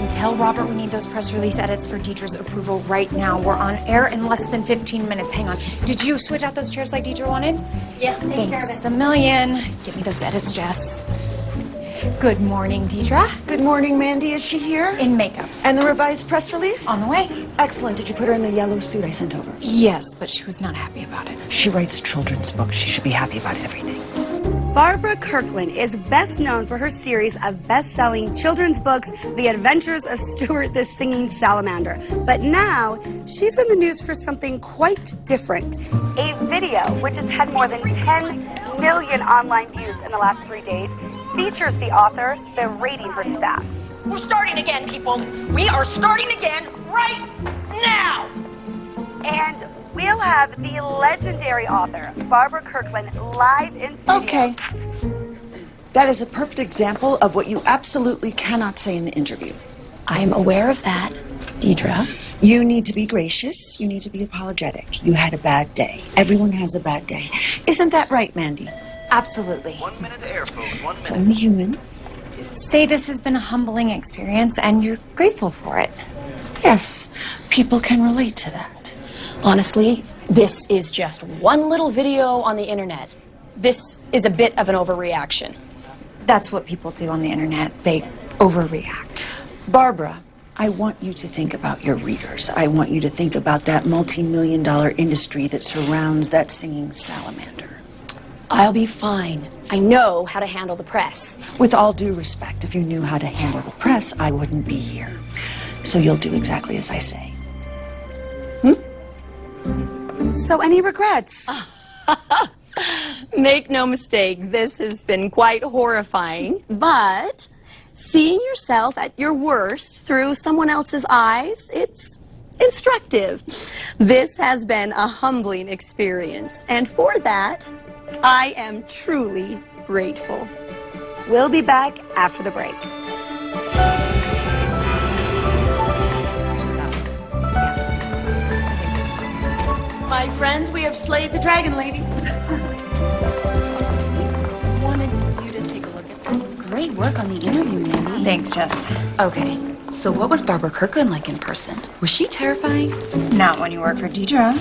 Listen, tell Robert we need those press release edits for Deidre's approval right now. We're on air in less than 15 minutes. Hang on. Did you switch out those chairs like Deidre wanted? Yeah, thanks a million. Give me those edits, Jess. Good morning, Deidre. Good morning, Mandy. Is she here? In makeup. And the revised press release? On the way. Excellent. Did you put her in the yellow suit I sent over? Yes, but she was not happy about it. She writes children's books. She should be happy about everything. Barbara Kirkland is best known for her series of best-selling children's books, The Adventures of Stuart the Singing Salamander. But now, she's in the news for something quite different. A video, which has had more than 10 million online views in the last 3 days, features the author berating her staff. We're starting again, people. We are starting again right now. And we'll have the legendary author, Barbara Kirkland, live in studio. Okay. That is a perfect example of what you absolutely cannot say in the interview. I am aware of that, Deidre. You need to be gracious. You need to be apologetic. You had a bad day. Everyone has a bad day. Isn't that right, Mandy? Absolutely. 1 minute to air, folks. 1 minute. It's only human. Say this has been a humbling experience and you're grateful for it. Yes, people can relate to that. Honestly, this is just one little video on the internet. This is a bit of an overreaction. That's what people do on the internet. They overreact. Barbara, I want you to think about your readers. I want you to think about that multi-million-dollar industry that surrounds that singing salamander. I'll be fine. I know how to handle the press. With all due respect, if you knew how to handle the press, I wouldn't be here. So you'll do exactly as I say. So any regrets? Make no mistake, this has been quite horrifying, but seeing yourself at your worst through someone else's eyes, it's instructive. This has been a humbling experience, and for that, I am truly grateful. We'll be back after the break. My friends, we have slayed the dragon lady. Wanted you to take a look at this. Great work on the interview, Mandy. Thanks, Jess. Okay, so what was Barbara Kirkland like in person? Was she terrifying? Not when you work for Deidre.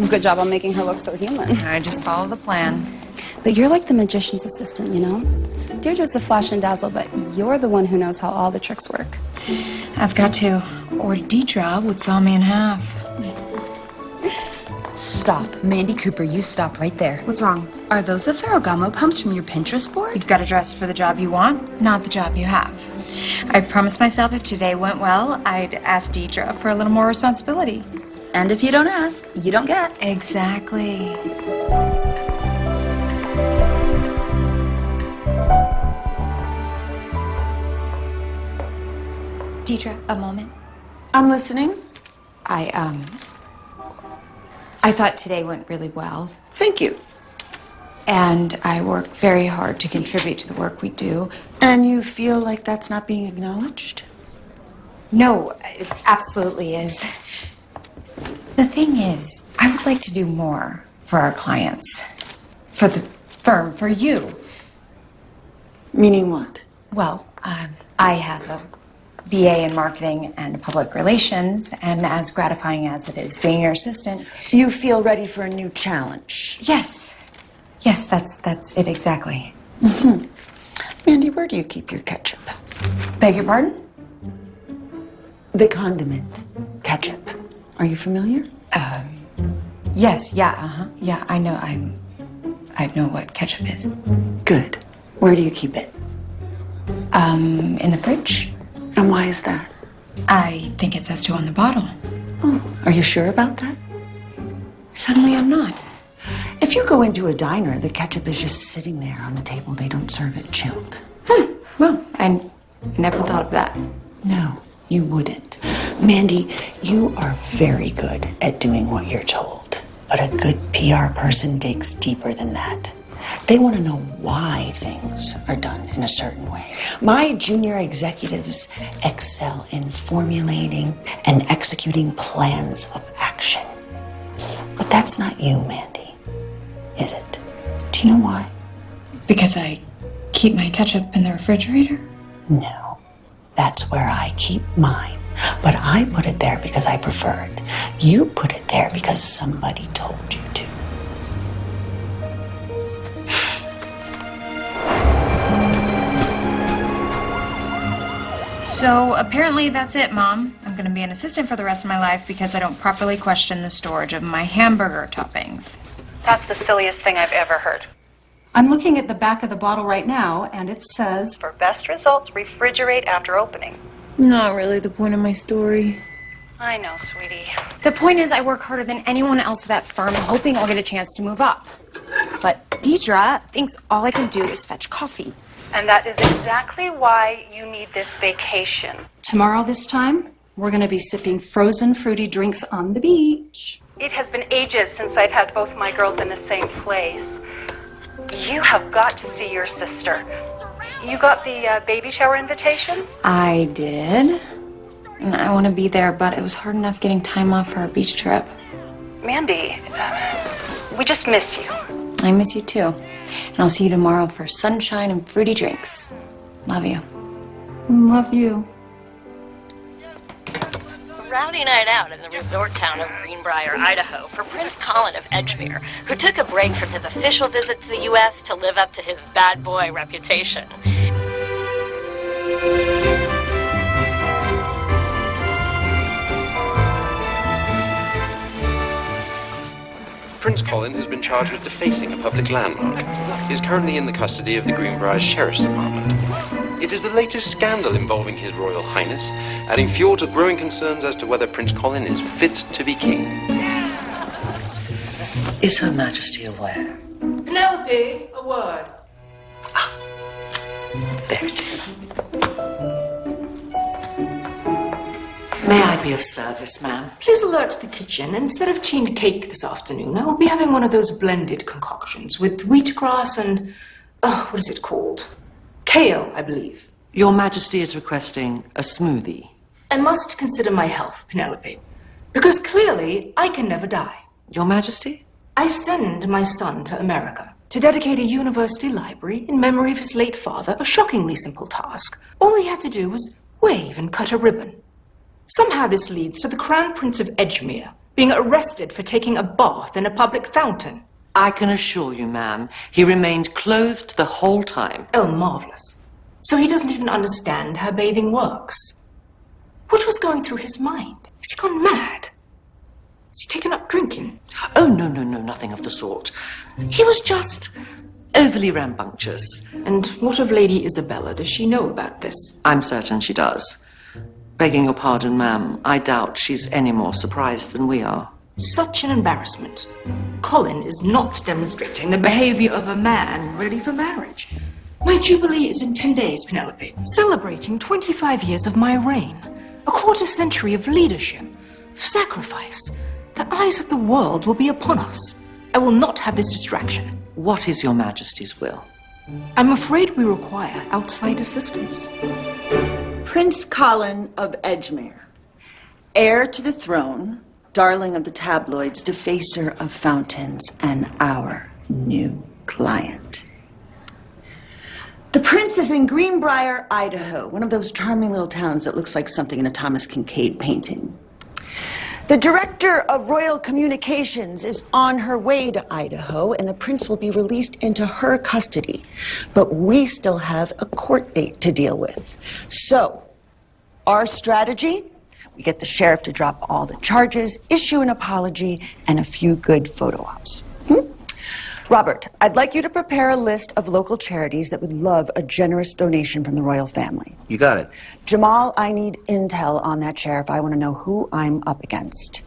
Good job on making her look so human. I just follow the plan. But you're like the magician's assistant, you know? Deirdre's the flash and dazzle, but you're the one who knows how all the tricks work. I've got to. Or Deidre would saw me in half. Stop. Mandy Cooper, you stop right there. What's wrong? Are those the Ferragamo pumps from your Pinterest board? You've got to dress for the job you want, not the job you have. I promised myself if today went well, I'd ask Deidre for a little more responsibility. And if you don't ask, you don't get. Exactly. Deidre, a moment. I'm listening. I thought today went really well. Thank you. And I work very hard to contribute to the work we do. And you feel like that's not being acknowledged? No, it absolutely is. The thing is, I would like to do more for our clients, for the firm, for you. Meaning what? Well, I have a BA in marketing and public relations, and as gratifying as it is being your assistant. You feel ready for a new challenge? Yes. Yes, that's it exactly. Mandy, where do you keep your ketchup? Beg your pardon? The condiment, ketchup. Are you familiar? Yes, yeah, yeah, I know what ketchup is. Good. Where do you keep it? In the fridge. And why is that? I think it says to on the bottle. Oh, are you sure about that? Suddenly I'm not. If you go into a diner, the ketchup is just sitting there on the table. They don't serve it chilled. Well, I never thought of that. No, you wouldn't. Mandy, you are very good at doing what you're told. But a good PR person digs deeper than that. They want to know why things are done in a certain way. My junior executives excel in formulating and executing plans of action. But that's not you, Mandy, is it? Do you know why? Because I keep my ketchup in the refrigerator? No. That's where I keep mine. But I put it there because I prefer it. You put it there because somebody told you to. So apparently that's it, Mom. I'm gonna be an assistant for the rest of my life because I don't properly question the storage of my hamburger toppings. That's the silliest thing I've ever heard. I'm looking at the back of the bottle right now, and it says, For best results, refrigerate after opening. Not really the point of my story. I know, sweetie. The point is, I work harder than anyone else at that firm, hoping I'll get a chance to move up. But Deidre thinks all I can do is fetch coffee. And that is exactly why you need this vacation. tomorrow this time, we're going to be sipping frozen fruity drinks on the beach. It has been ages since I've had both my girls in the same place. You have got to see your sister. You got the baby shower invitation? I did. And I want to be there, but it was hard enough getting time off for our beach trip. Mandy, we just miss you. I miss you too. And I'll see you tomorrow for sunshine and fruity drinks. Love you. Love you. A rowdy night out in the resort town of Greenbrier, Idaho, for Prince Colin of Edgemere, who took a break from his official visit to the U.S. to live up to his bad boy reputation. Prince Colin has been charged with defacing a public landmark. He is currently in the custody of the Greenbrier Sheriff's Department. It is the latest scandal involving His Royal Highness, adding fuel to growing concerns as to whether Prince Colin is fit to be king. Is Her Majesty aware? Penelope, a word. There it is. May I be of service, ma'am? Please alert the kitchen. Instead of tea and cake this afternoon, I will be having one of those blended concoctions with wheatgrass and, what is it called? Kale, I believe. Your Majesty is requesting a smoothie. I must consider my health, Penelope, because clearly I can never die. Your Majesty? I send my son to America to dedicate a university library in memory of his late father, a shockingly simple task. All he had to do was wave and cut a ribbon. Somehow this leads to the Crown Prince of Edgemere being arrested for taking a bath in a public fountain. I can assure you, ma'am, he remained clothed the whole time. Oh, marvelous. So he doesn't even understand how bathing works. What was going through his mind? Has he gone mad? Has he taken up drinking? Oh, no, nothing of the sort. He was just overly rambunctious. And what of Lady Isabella? Does she know about this? I'm certain she does. Begging your pardon, ma'am, I doubt she's any more surprised than we are. Such an embarrassment. Colin is not demonstrating the behavior of a man ready for marriage. My jubilee is in 10 days, Penelope. Celebrating 25 years of my reign. A quarter century of leadership, of sacrifice. The eyes of the world will be upon us. I will not have this distraction. What is your Majesty's will? I'm afraid we require outside assistance. Prince Colin of Edgemere, heir to the throne, darling of the tabloids, defacer of fountains, and our new client. The prince is in Greenbrier, Idaho, one of those charming little towns that looks like something in a Thomas Kincaid painting. The director of Royal Communications is on her way to Idaho, and the prince will be released into her custody. But we still have a court date to deal with. So, our strategy? We get the sheriff to drop all the charges, issue an apology, and a few good photo ops. Robert, I'd like you to prepare a list of local charities that would love a generous donation from the royal family. You got it. Jamal, I need intel on that sheriff. I want to know who I'm up against.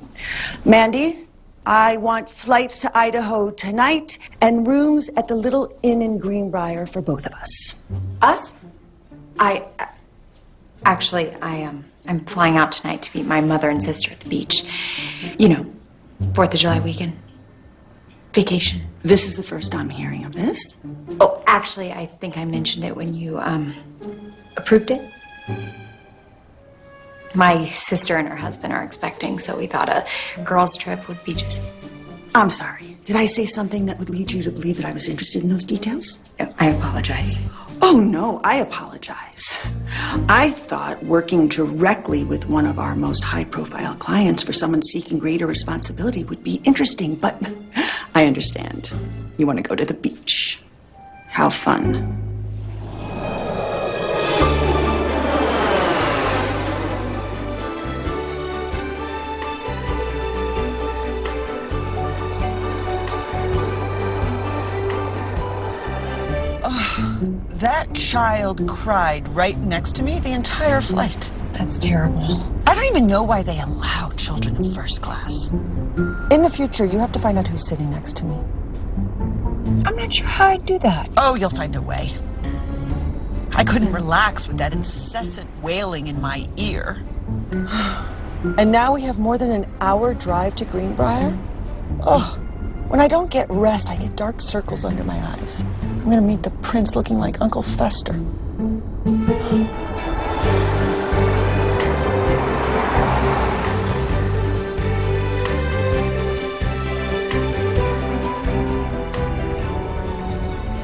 Mandy, I want flights to Idaho tonight and rooms at the Little Inn in Greenbrier for both of us. Us? I'm flying out tonight to meet my mother and sister at the beach. 4th of July weekend. Vacation. This is the first I'm hearing of this. Oh, actually, I think I mentioned it when you, approved it. My sister and her husband are expecting, so we thought a girls' trip would be just... I'm sorry. Did I say something that would lead you to believe that I was interested in those details? I apologize. Oh, no, I apologize. I thought working directly with one of our most high-profile clients for someone seeking greater responsibility would be interesting, but I understand. You want to go to the beach. How fun. That child cried right next to me the entire flight. That's terrible. I don't even know why they allow children in first class. In the future, you have to find out who's sitting next to me. I'm not sure how I'd do that. Oh, you'll find a way. I couldn't relax with that incessant wailing in my ear. And now we have more than an hour drive to Greenbrier? Oh, when I don't get rest, I get dark circles under my eyes. I'm gonna meet the prince looking like Uncle Fester.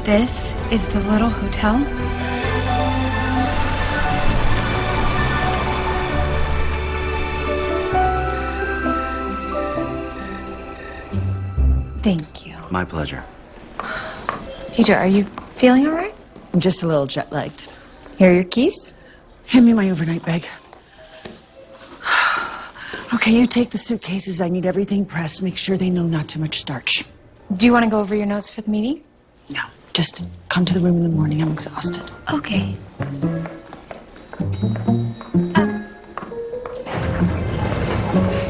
This is the little hotel? Thank you. My pleasure. Teacher, are you feeling all right? I'm just a little jet-lagged. Here are your keys. Hand me my overnight bag. Okay, you take the suitcases. I need everything pressed. Make sure they know not too much starch. Do you want to go over your notes for the meeting? No, just come to the room in the morning. I'm exhausted. Okay.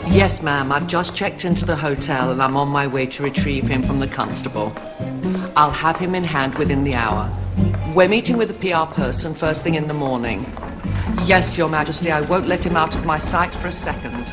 Yes, ma'am. I've just checked into the hotel and I'm on my way to retrieve him from the constable. I'll have him in hand within the hour. We're meeting with a PR person first thing in the morning. Yes, Your Majesty, I won't let him out of my sight for a second.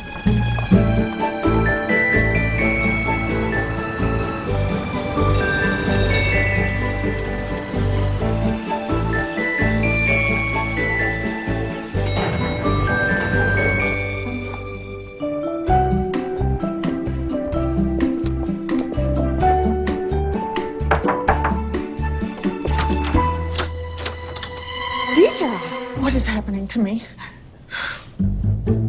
What is happening to me?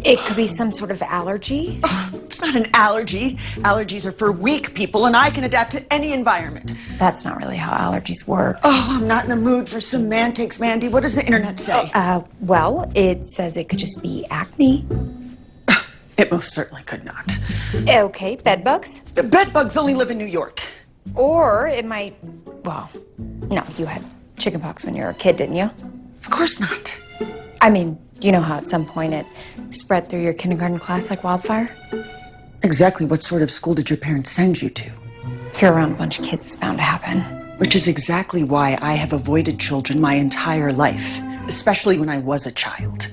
It could be some sort of allergy. Oh, it's not an allergy. Allergies are for weak people, and I can adapt to any environment. That's not really how allergies work. Oh, I'm not in the mood for semantics, Mandy. What does the internet say? Well, it says it could just be acne. It most certainly could not. Okay, bedbugs? The bedbugs only live in New York. Or it might, well, no, you had chickenpox when you were a kid, didn't you? Of course not. I mean, you know how at some point it spread through your kindergarten class like wildfire? Exactly what sort of school did your parents send you to? If you're around a bunch of kids, it's bound to happen. Which is exactly why I have avoided children my entire life, especially when I was a child.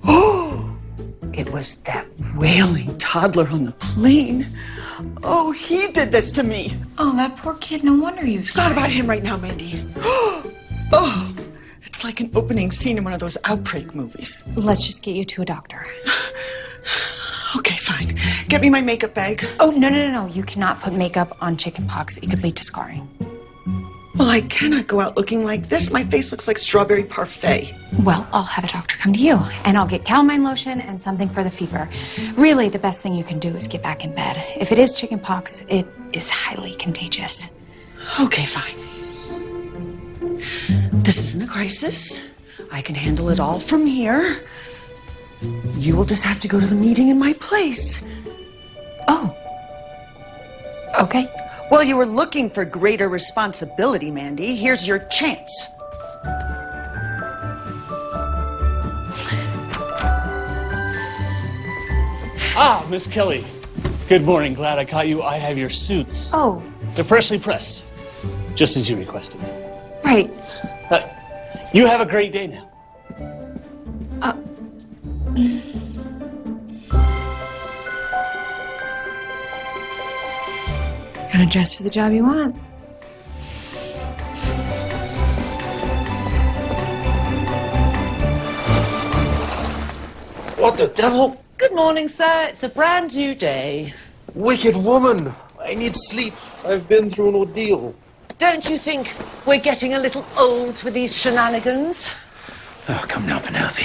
Oh, it was that wailing toddler on the plane. Oh, he did this to me. Oh, that poor kid. No wonder he was It's not about him right now, Mandy. Oh, it's like an opening scene in one of those outbreak movies. Let's just get you to a doctor. Okay, fine. Get me my makeup bag. Oh, no. You cannot put makeup on chickenpox. It could lead to scarring. Well, I cannot go out looking like this. My face looks like strawberry parfait. Well, I'll have a doctor come to you, and I'll get calamine lotion and something for the fever. Really, the best thing you can do is get back in bed. If it is chickenpox, it is highly contagious. Okay, fine. This isn't a crisis. I can handle it all from here. You will just have to go to the meeting in my place. Oh. Okay. Well, you were looking for greater responsibility, Mandy. Here's your chance. Ah, Miss Kelly. Good morning. Glad I caught you. I have your suits. Oh. They're freshly pressed, just as you requested. Right. You have a great day now. Gonna dress for the job you want. What the devil? Good morning, sir. It's a brand new day. Wicked woman. I need sleep. I've been through an ordeal. Don't you think we're getting a little old for these shenanigans? Oh, come now, Penelope.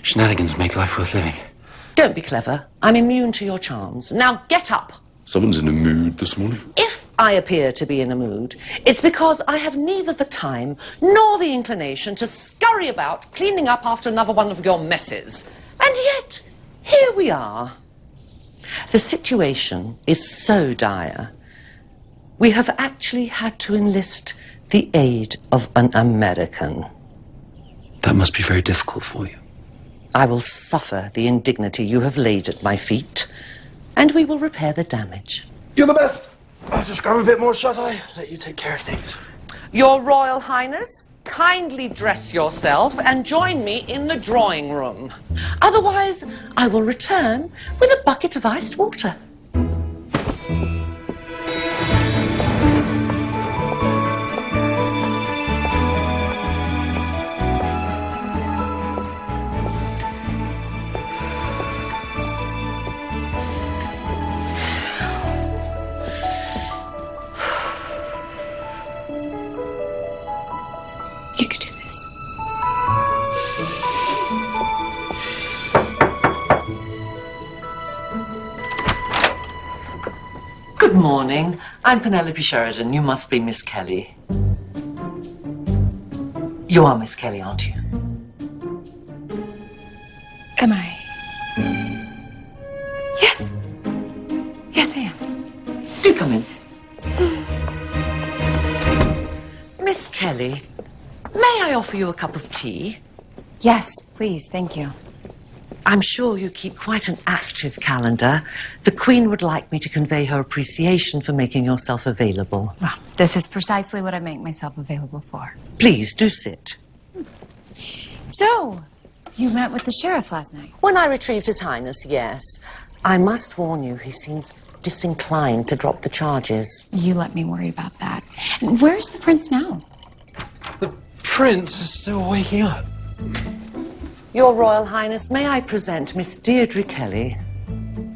Shenanigans make life worth living. Don't be clever. I'm immune to your charms. Now get up. Someone's in a mood this morning. If I appear to be in a mood, it's because I have neither the time nor the inclination to scurry about cleaning up after another one of your messes. And yet, here we are. The situation is so dire. We have actually had to enlist the aid of an American. That must be very difficult for you. I will suffer the indignity you have laid at my feet, and we will repair the damage. You're the best. I'll just grab a bit more shut-eye, let you take care of things. Your Royal Highness, kindly dress yourself and join me in the drawing room. Otherwise, I will return with a bucket of iced water. You could do this. Good morning. I'm Penelope Sheridan. You must be Miss Kelly. You are Miss Kelly, aren't you? Am I? Yes. Yes, I am. Do come in. Miss Kelly, may I offer you a cup of tea? Yes, please, thank you. I'm sure you keep quite an active calendar. The Queen would like me to convey her appreciation for making yourself available. Well, this is precisely what I make myself available for. Please, do sit. So, you met with the sheriff last night? When I retrieved His Highness, yes. I must warn you, he seems disinclined to drop the charges. You let me worry about that. And where's the prince now? The prince is still waking up. Your Royal Highness, may I present Miss Deirdre Kelly?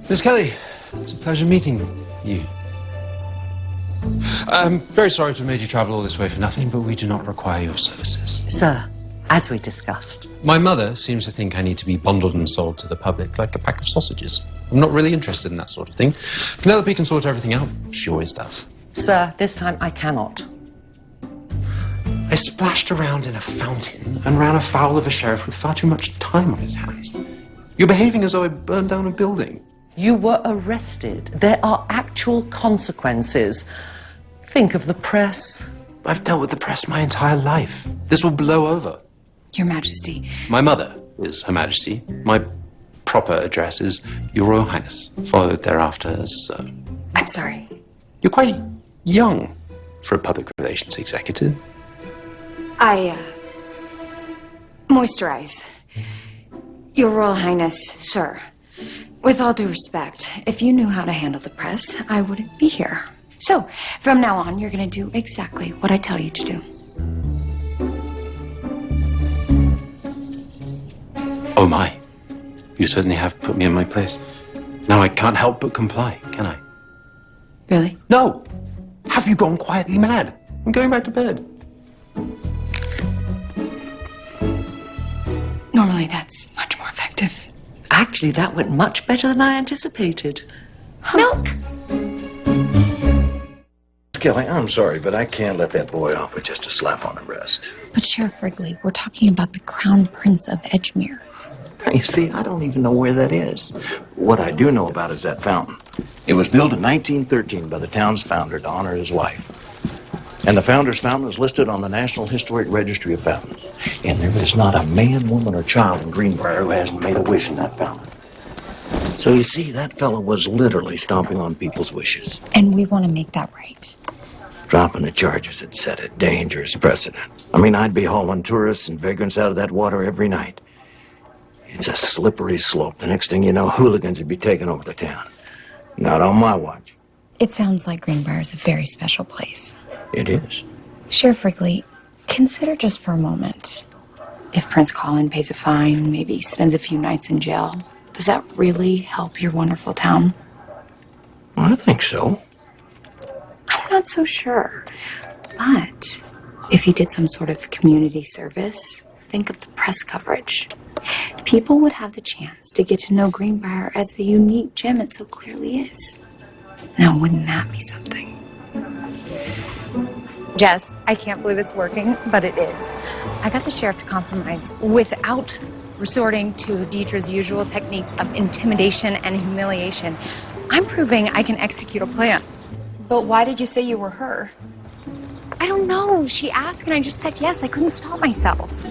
Miss Kelly, it's a pleasure meeting you. I'm very sorry to have made you travel all this way for nothing, but we do not require your services. Sir, as we discussed. My mother seems to think I need to be bundled and sold to the public like a pack of sausages. I'm not really interested in that sort of thing. Penelope can sort everything out. She always does. Sir, this time I cannot. I splashed around in a fountain and ran afoul of a sheriff with far too much time on his hands. You're behaving as though I burned down a building. You were arrested. There are actual consequences. Think of the press. I've dealt with the press my entire life. This will blow over. Your Majesty. My mother is Her Majesty. My proper address is Your Royal Highness, followed thereafter as... I'm sorry. You're quite young for a public relations executive. I, moisturize. Your Royal Highness, sir. With all due respect, if you knew how to handle the press, I wouldn't be here. So, from now on, you're going to do exactly what I tell you to do. Oh my. You certainly have put me in my place. Now I can't help but comply, can I? Really? No! Have you gone quietly mad? I'm going back to bed. Normally, that's much more effective. Actually, that went much better than I anticipated. Milk! Kelly, I'm sorry, but I can't let that boy off with just a slap on the wrist. But Sheriff Wrigley, we're talking about the Crown Prince of Edgemere. You see, I don't even know where that is. What I do know about is that fountain. It was built in 1913 by the town's founder to honor his wife. And the founder's fountain is listed on the National Historic Registry of Fountains. And there is not a man, woman, or child in Greenbrier who hasn't made a wish in that fountain. So you see, that fellow was literally stomping on people's wishes. And we want to make that right. Dropping the charges had set a dangerous precedent. I mean, I'd be hauling tourists and vagrants out of that water every night. It's a slippery slope. The next thing you know, hooligans would be taking over the town. Not on my watch. It sounds like Greenbrier is a very special place. It is. Sheriff Wrigley, consider just for a moment. If Prince Colin pays a fine, maybe spends a few nights in jail, does that really help your wonderful town? I think so. I'm not so sure. But if he did some sort of community service, think of the press coverage. People would have the chance to get to know Greenbrier as the unique gem it so clearly is. Now, wouldn't that be something? Jess, I can't believe it's working, but it is. I got the sheriff to compromise without resorting to Deidre's usual techniques of intimidation and humiliation. I'm proving I can execute a plan. But why did you say you were her? I don't know. She asked and I just said yes. I couldn't stop myself.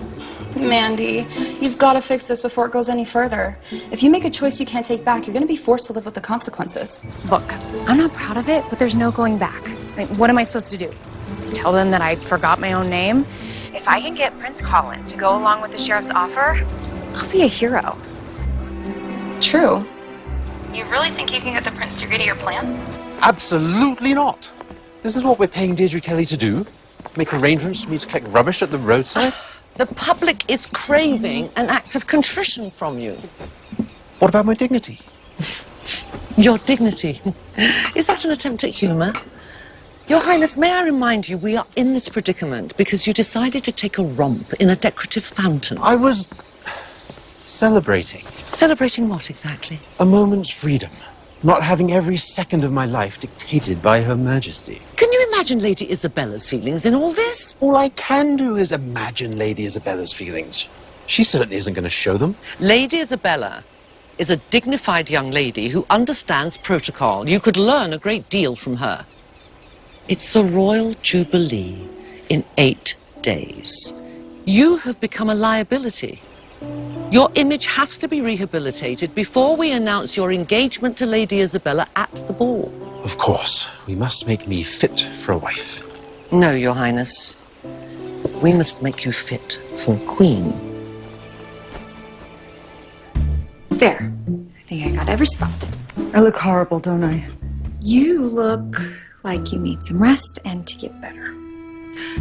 Mandy, you've got to fix this before it goes any further. If you make a choice you can't take back, you're going to be forced to live with the consequences. Look, I'm not proud of it, but there's no going back. I mean, what am I supposed to do? Tell them that I forgot my own name? If I can get Prince Colin to go along with the sheriff's offer, I'll be a hero. True. You really think you can get the prince to agree to your plan? Absolutely not. This is what we're paying Deirdre Kelly to do? Make arrangements for me to collect rubbish at the roadside? The public is craving an act of contrition from you. What about my dignity? Your dignity. Is that an attempt at humour? Your Highness, may I remind you, we are in this predicament because you decided to take a romp in a decorative fountain. I was celebrating. Celebrating what exactly? A moment's freedom. Not having every second of my life dictated by Her Majesty. Can you imagine Lady Isabella's feelings in all this? All I can do is imagine Lady Isabella's feelings. She certainly isn't going to show them. Lady Isabella is a dignified young lady who understands protocol. You could learn a great deal from her. It's the Royal Jubilee in 8 days. You have become a liability. Your image has to be rehabilitated before we announce your engagement to Lady Isabella at the ball. Of course, we must make me fit for a wife. No, Your Highness. We must make you fit for a queen. There. I think I got every spot. I look horrible, don't I? You look like you need some rest and to get better.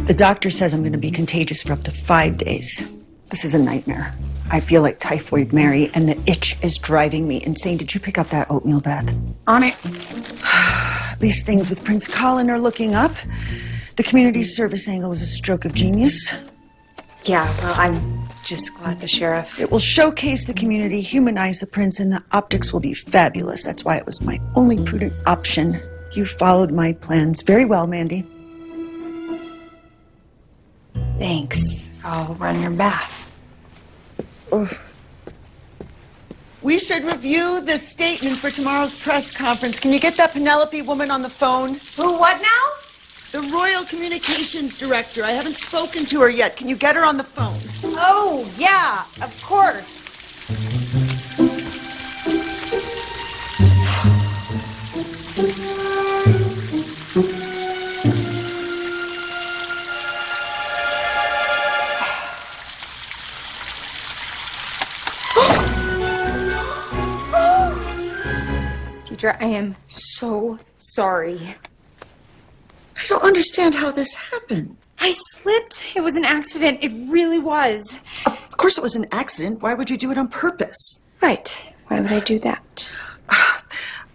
The doctor says I'm going to be contagious for up to 5 days. This is a nightmare. I feel like Typhoid Mary, and the itch is driving me insane. Did you pick up that oatmeal bath? On it. At least things with Prince Colin are looking up. The community service angle is a stroke of genius. Yeah, well, I'm just glad the sheriff... It will showcase the community, humanize the prince, and the optics will be fabulous. That's why it was my only prudent option. You followed my plans very well, Mandy. Thanks. I'll run your bath. We should review the statement for tomorrow's press conference. Can you get that Penelope woman on the phone? Who, what now? The Royal Communications Director. I haven't spoken to her yet. Can you get her on the phone? Oh, yeah, of course. Deidre, I am so sorry. I don't understand how this happened. I slipped. It was an accident. It really was. Of course it was an accident. Why would you do it on purpose? Right. Why would I do that?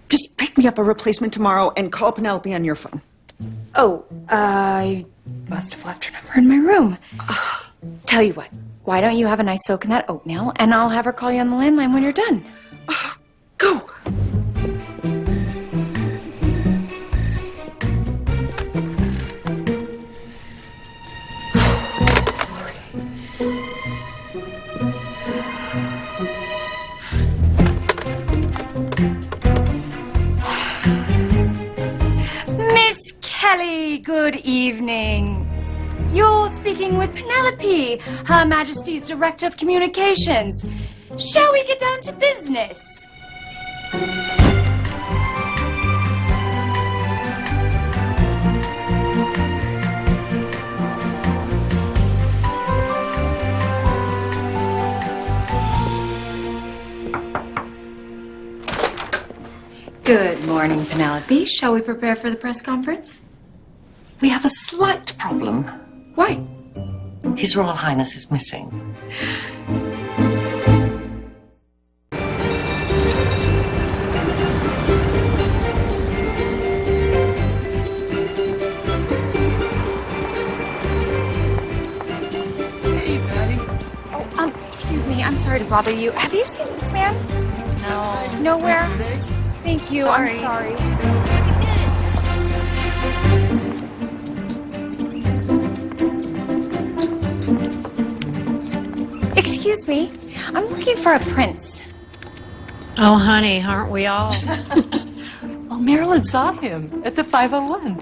Just pick me up a replacement tomorrow and call Penelope on your phone. Oh, I must have left her number in my room. Tell you what, why don't you have a nice soak in that oatmeal, and I'll have her call you on the landline when you're done. Go! Miss Kelly, good evening. You're speaking with Penelope, Her Majesty's Director of Communications. Shall we get down to business? Good morning, Penelope. Shall we prepare for the press conference? We have a slight problem. Why? His Royal Highness is missing. Hey, Patty. sorry to bother you. Have you seen this man? No. Nowhere? Thank you. I'm sorry. Excuse me. I'm looking for a prince. Oh, honey, aren't we all? Well, Marilyn saw him at the 501.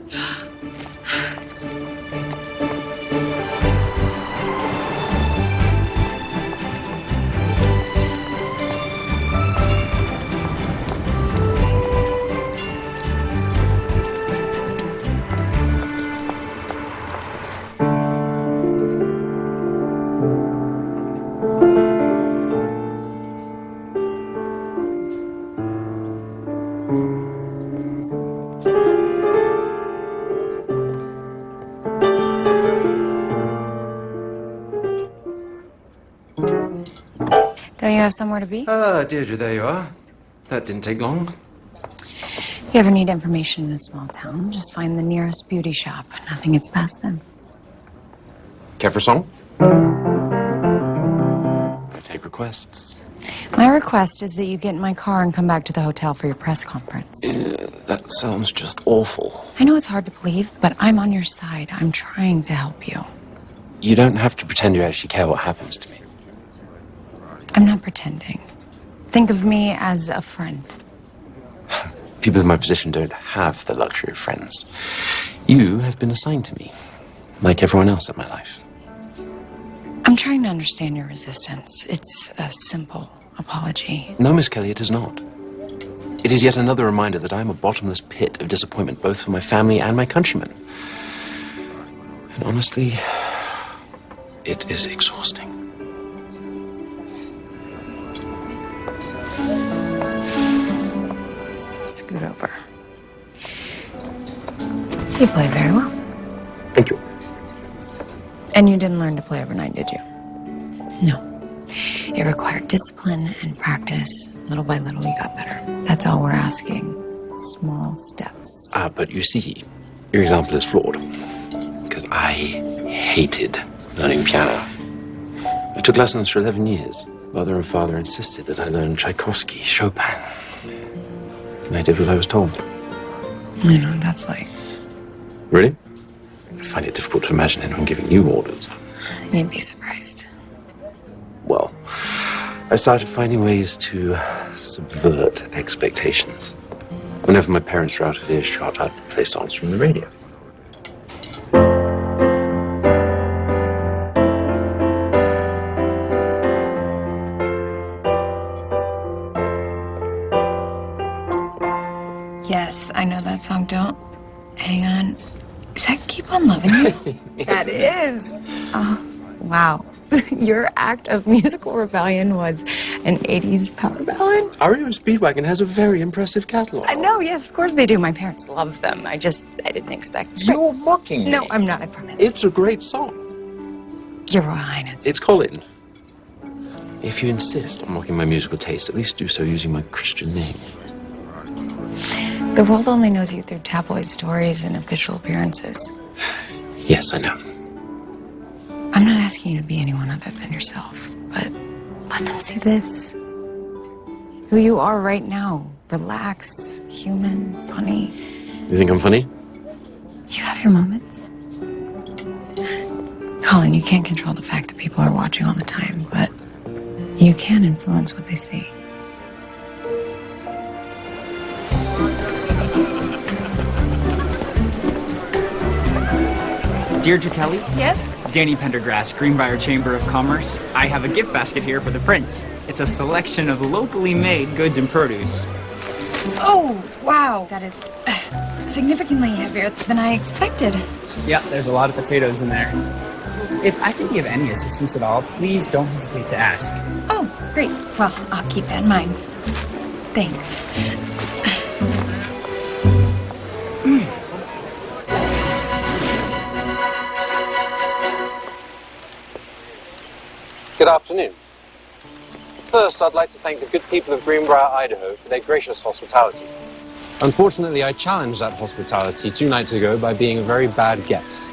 Don't you have somewhere to be? Deirdre, there you are. That didn't take long. If you ever need information in a small town, just find the nearest beauty shop. Nothing gets past them. Care for a song? I take requests. My request is that you get in my car and come back to the hotel for your press conference. That sounds just awful. I know it's hard to believe, but I'm on your side. I'm trying to help you. You don't have to pretend you actually care what happens to me. I'm not pretending. Think of me as a friend. People in my position don't have the luxury of friends. You have been assigned to me, like everyone else in my life. I'm trying to understand your resistance. It's a simple apology. No, Miss Kelly, it is not. It is yet another reminder that I am a bottomless pit of disappointment, both for my family and my countrymen. And honestly, it is exhausting. Scoot over. You play very well. Thank you. And you didn't learn to play overnight, did you? No. It required discipline and practice. Little by little, you got better. That's all we're asking. Small steps. But you see, your example is flawed. Because I hated learning piano. I took lessons for 11 years. Mother and father insisted that I learn Tchaikovsky, Chopin. And I did what I was told. I know what that's like. Really? I find it difficult to imagine anyone giving you orders. You'd be surprised. Well, I started finding ways to subvert expectations. Whenever my parents were out of earshot, I'd play songs from the radio. Yes, I know that song. Don't. Hang on. Is that Keep On Loving You? That is. Oh, wow. Your act of musical rebellion was an 80s power ballad? REO Speedwagon has a very impressive catalog. No, yes, of course they do. My parents love them. I didn't expect. You're mocking me. No, I'm not, I promise. It's a great song. Your Royal Highness. It's Colin. If you insist on mocking my musical taste, at least do so using my Christian name. The world only knows you through tabloid stories and official appearances. Yes, I know. I'm not asking you to be anyone other than yourself, but let them see this. Who you are right now. Relaxed, human, funny. You think I'm funny? You have your moments. Colin, you can't control the fact that people are watching all the time, but you can influence what they see. Deirdre Kelly? Yes? Danny Pendergrass, Greenbrier Chamber of Commerce. I have a gift basket here for the prince. It's a selection of locally made goods and produce. Oh, wow. That is significantly heavier than I expected. Yeah, there's a lot of potatoes in there. If I can give any assistance at all, please don't hesitate to ask. Oh, great. Well, I'll keep that in mind. Thanks. Good afternoon. First, I'd like to thank the good people of Greenbrier, Idaho for their gracious hospitality. Unfortunately, I challenged that hospitality 2 nights ago by being a very bad guest.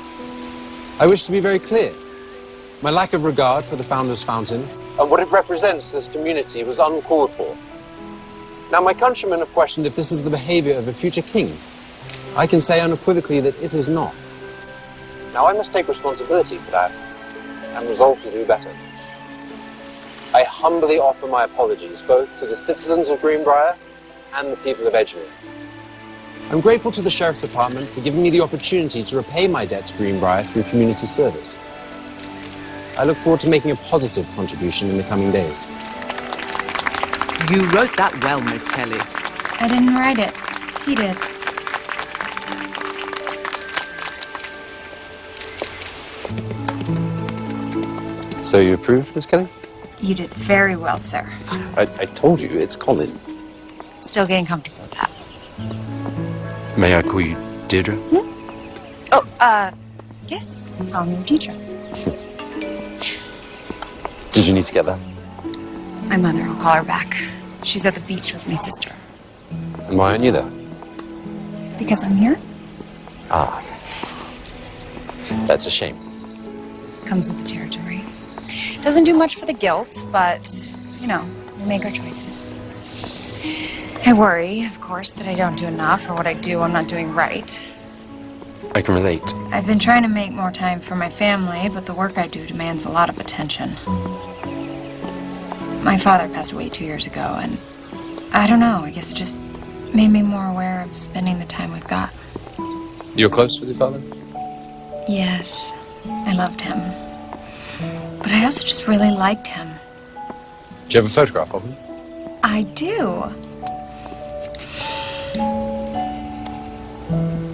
I wish to be very clear. My lack of regard for the Founder's Fountain and what it represents to this community was uncalled for. Now, my countrymen have questioned if this is the behavior of a future king. I can say unequivocally that it is not. Now, I must take responsibility for that and resolve to do better. I humbly offer my apologies both to the citizens of Greenbrier and the people of Edgemere. I'm grateful to the Sheriff's Department for giving me the opportunity to repay my debt to Greenbrier through community service. I look forward to making a positive contribution in the coming days. You wrote that well, Miss Kelly. I didn't write it. He did. So you approved, Miss Kelly? You did very well, sir. I told you, it's Colin. Still getting comfortable with that. May I call you Deirdre? Oh, yes. Call me teacher. Did you need to get that? My mother will call her back. She's at the beach with my sister. And why aren't you there? Because I'm here? Ah. That's a shame. Comes with the territory. Doesn't do much for the guilt, but, you know, we make our choices. I worry, of course, that I don't do enough, or what I do, I'm not doing right. I can relate. I've been trying to make more time for my family, but the work I do demands a lot of attention. My father passed away 2 years ago, and I don't know, I guess it just made me more aware of spending the time we've got. You're close with your father? Yes, I loved him. But I also just really liked him. Do you have a photograph of him? I do.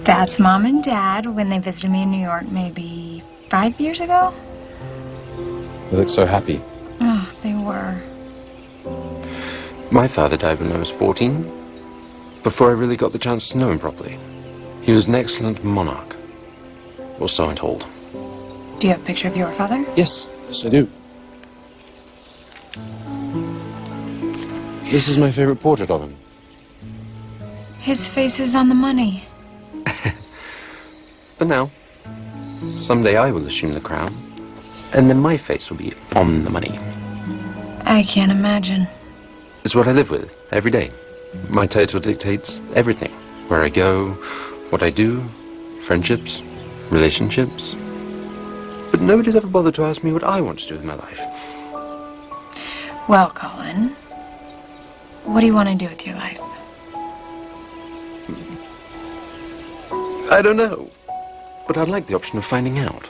That's Mom and Dad when they visited me in New York maybe 5 years ago. You look so happy. Oh, they were. My father died when I was 14, before I really got the chance to know him properly. He was an excellent monarch, or so I'm told. Do you have a picture of your father? Yes, I do. This is my favorite portrait of him. His face is on the money. But now, someday I will assume the crown, and then my face will be on the money. I can't imagine. It's what I live with every day. My title dictates everything. Where I go, what I do, friendships, relationships. But nobody's ever bothered to ask me what I want to do with my life. Well, Colin, what do you want to do with your life? I don't know. But I'd like the option of finding out.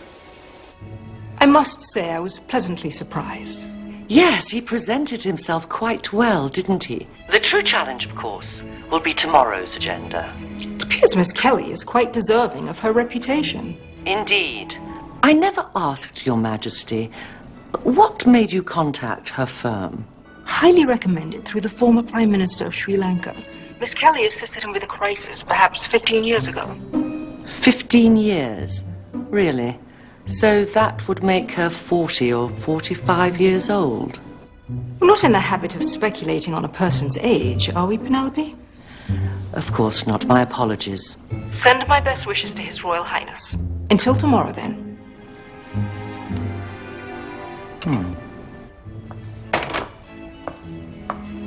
I must say I was pleasantly surprised. Yes, he presented himself quite well, didn't he? The true challenge, of course, will be tomorrow's agenda. It appears Miss Kelly is quite deserving of her reputation. Indeed. I never asked, Your Majesty, what made you contact her firm? Highly recommended through the former Prime Minister of Sri Lanka. Miss Kelly assisted him with a crisis perhaps 15 years ago. 15 years? Really? So that would make her 40 or 45 years old? We're not in the habit of speculating on a person's age, are we, Penelope? Of course not. My apologies. Send my best wishes to His Royal Highness. Until tomorrow, then.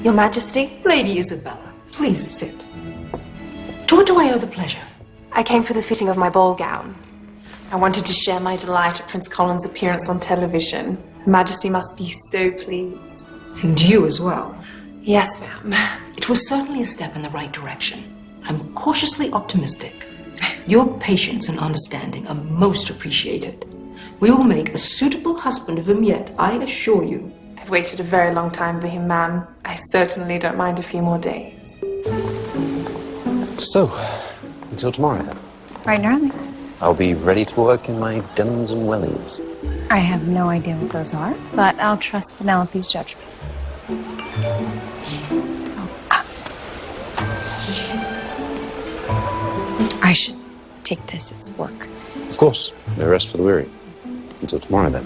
Your Majesty? Lady Isabella, please sit. To what do I owe the pleasure? I came for the fitting of my ball gown. I wanted to share my delight at Prince Colin's appearance on television. Her Majesty must be so pleased. And you as well. Yes, ma'am. It was certainly a step in the right direction. I'm cautiously optimistic. Your patience and understanding are most appreciated. We will make a suitable husband of him yet, I assure you. I've waited a very long time for him, ma'am. I certainly don't mind a few more days. So, until tomorrow then. Bright and early. I'll be ready to work in my denims and wellies. I have no idea what those are, but I'll trust Penelope's judgment. I should take this. It's work. Of course, no rest for the weary. Until tomorrow then.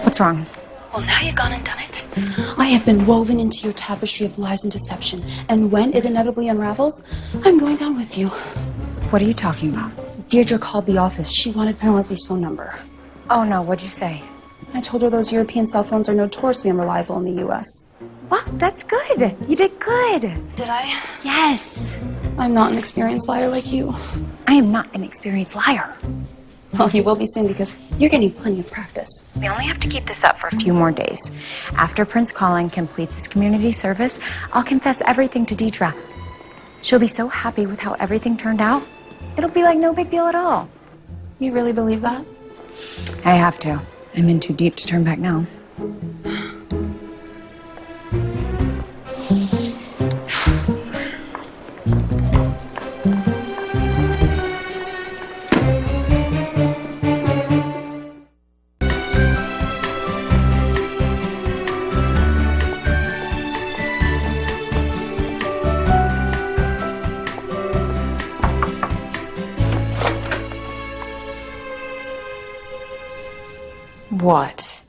What's wrong? Well, now you've gone and done it. I have been woven into your tapestry of lies and deception, and when it inevitably unravels, I'm going on with you. What are you talking about? Deirdre called the office. She wanted Penelope's phone number. Oh no, what'd you say? I told her those European cell phones are notoriously unreliable in the U.S. Well, that's good. You did good. Did I? Yes. I'm not an experienced liar like you. I am not an experienced liar. Well, you will be soon because you're getting plenty of practice. We only have to keep this up for a few more days. After Prince Colin completes his community service, I'll confess everything to Deidre. She'll be so happy with how everything turned out. It'll be like no big deal at all. You really believe that? I have to. I'm in too deep to turn back now. What?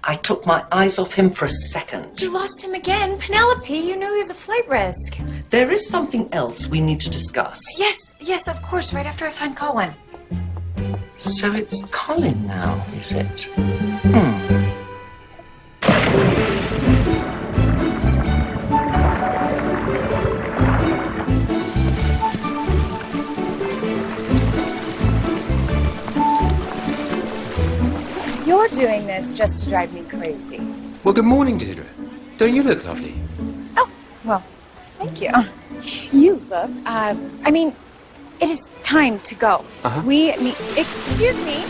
I took my eyes off him for a second. You lost him again. Penelope, you knew he was a flight risk. There is something else we need to discuss. Yes, of course, right after I find Colin. So it's Colin now, is it? You're doing this just to drive me crazy. Well, good morning, Deirdre. Don't you look lovely? Well, thank you. You look, it is time to go. We meet, excuse me.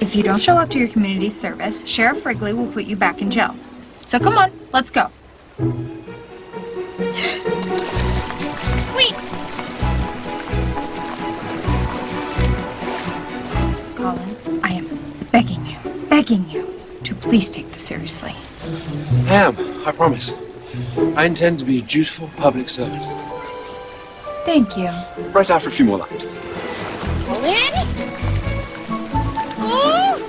If you don't show up to your community service, Sheriff Wrigley will put you back in jail. So come on, let's go. Wait! Colin, I am begging you to please take this seriously. I am, I promise. I intend to be a dutiful public servant. Thank you. Right after a few more laps. Colin? Oh!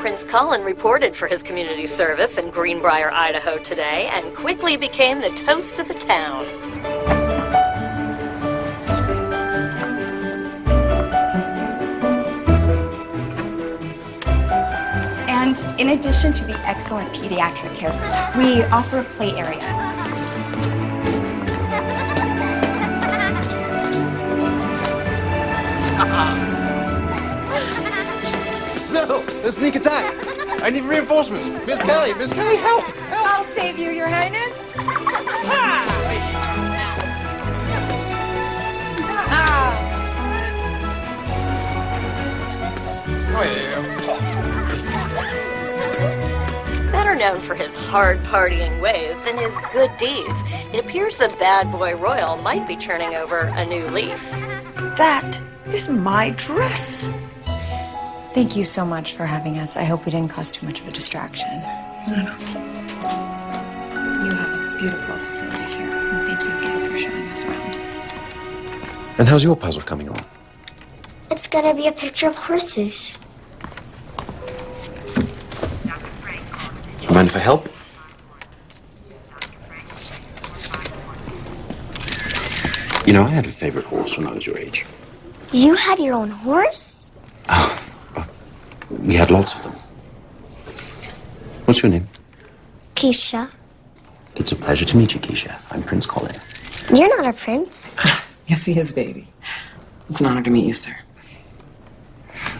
Prince Colin reported for his community service in Greenbrier, Idaho today and quickly became the toast of the town. And in addition to the excellent pediatric care, we offer a play area. No! A sneak attack! I need reinforcements! Miss Kelly, help! I'll save you, Your Highness. Better known for his hard partying ways than his good deeds, it appears the bad boy royal might be turning over a new leaf. That is my dress. Thank you so much for having us. I hope we didn't cause too much of a distraction. You have a beautiful facility here, and thank you again for showing us around. And how's your puzzle coming on? It's gonna be a picture of horses. Mind if I help? You know, I had a favorite horse when I was your age. You had your own horse? We had lots of them. What's your name? Keisha. It's a pleasure to meet you, Keisha. I'm Prince Colin. You're not a prince. Yes, he is, baby. It's an honor to meet you, sir.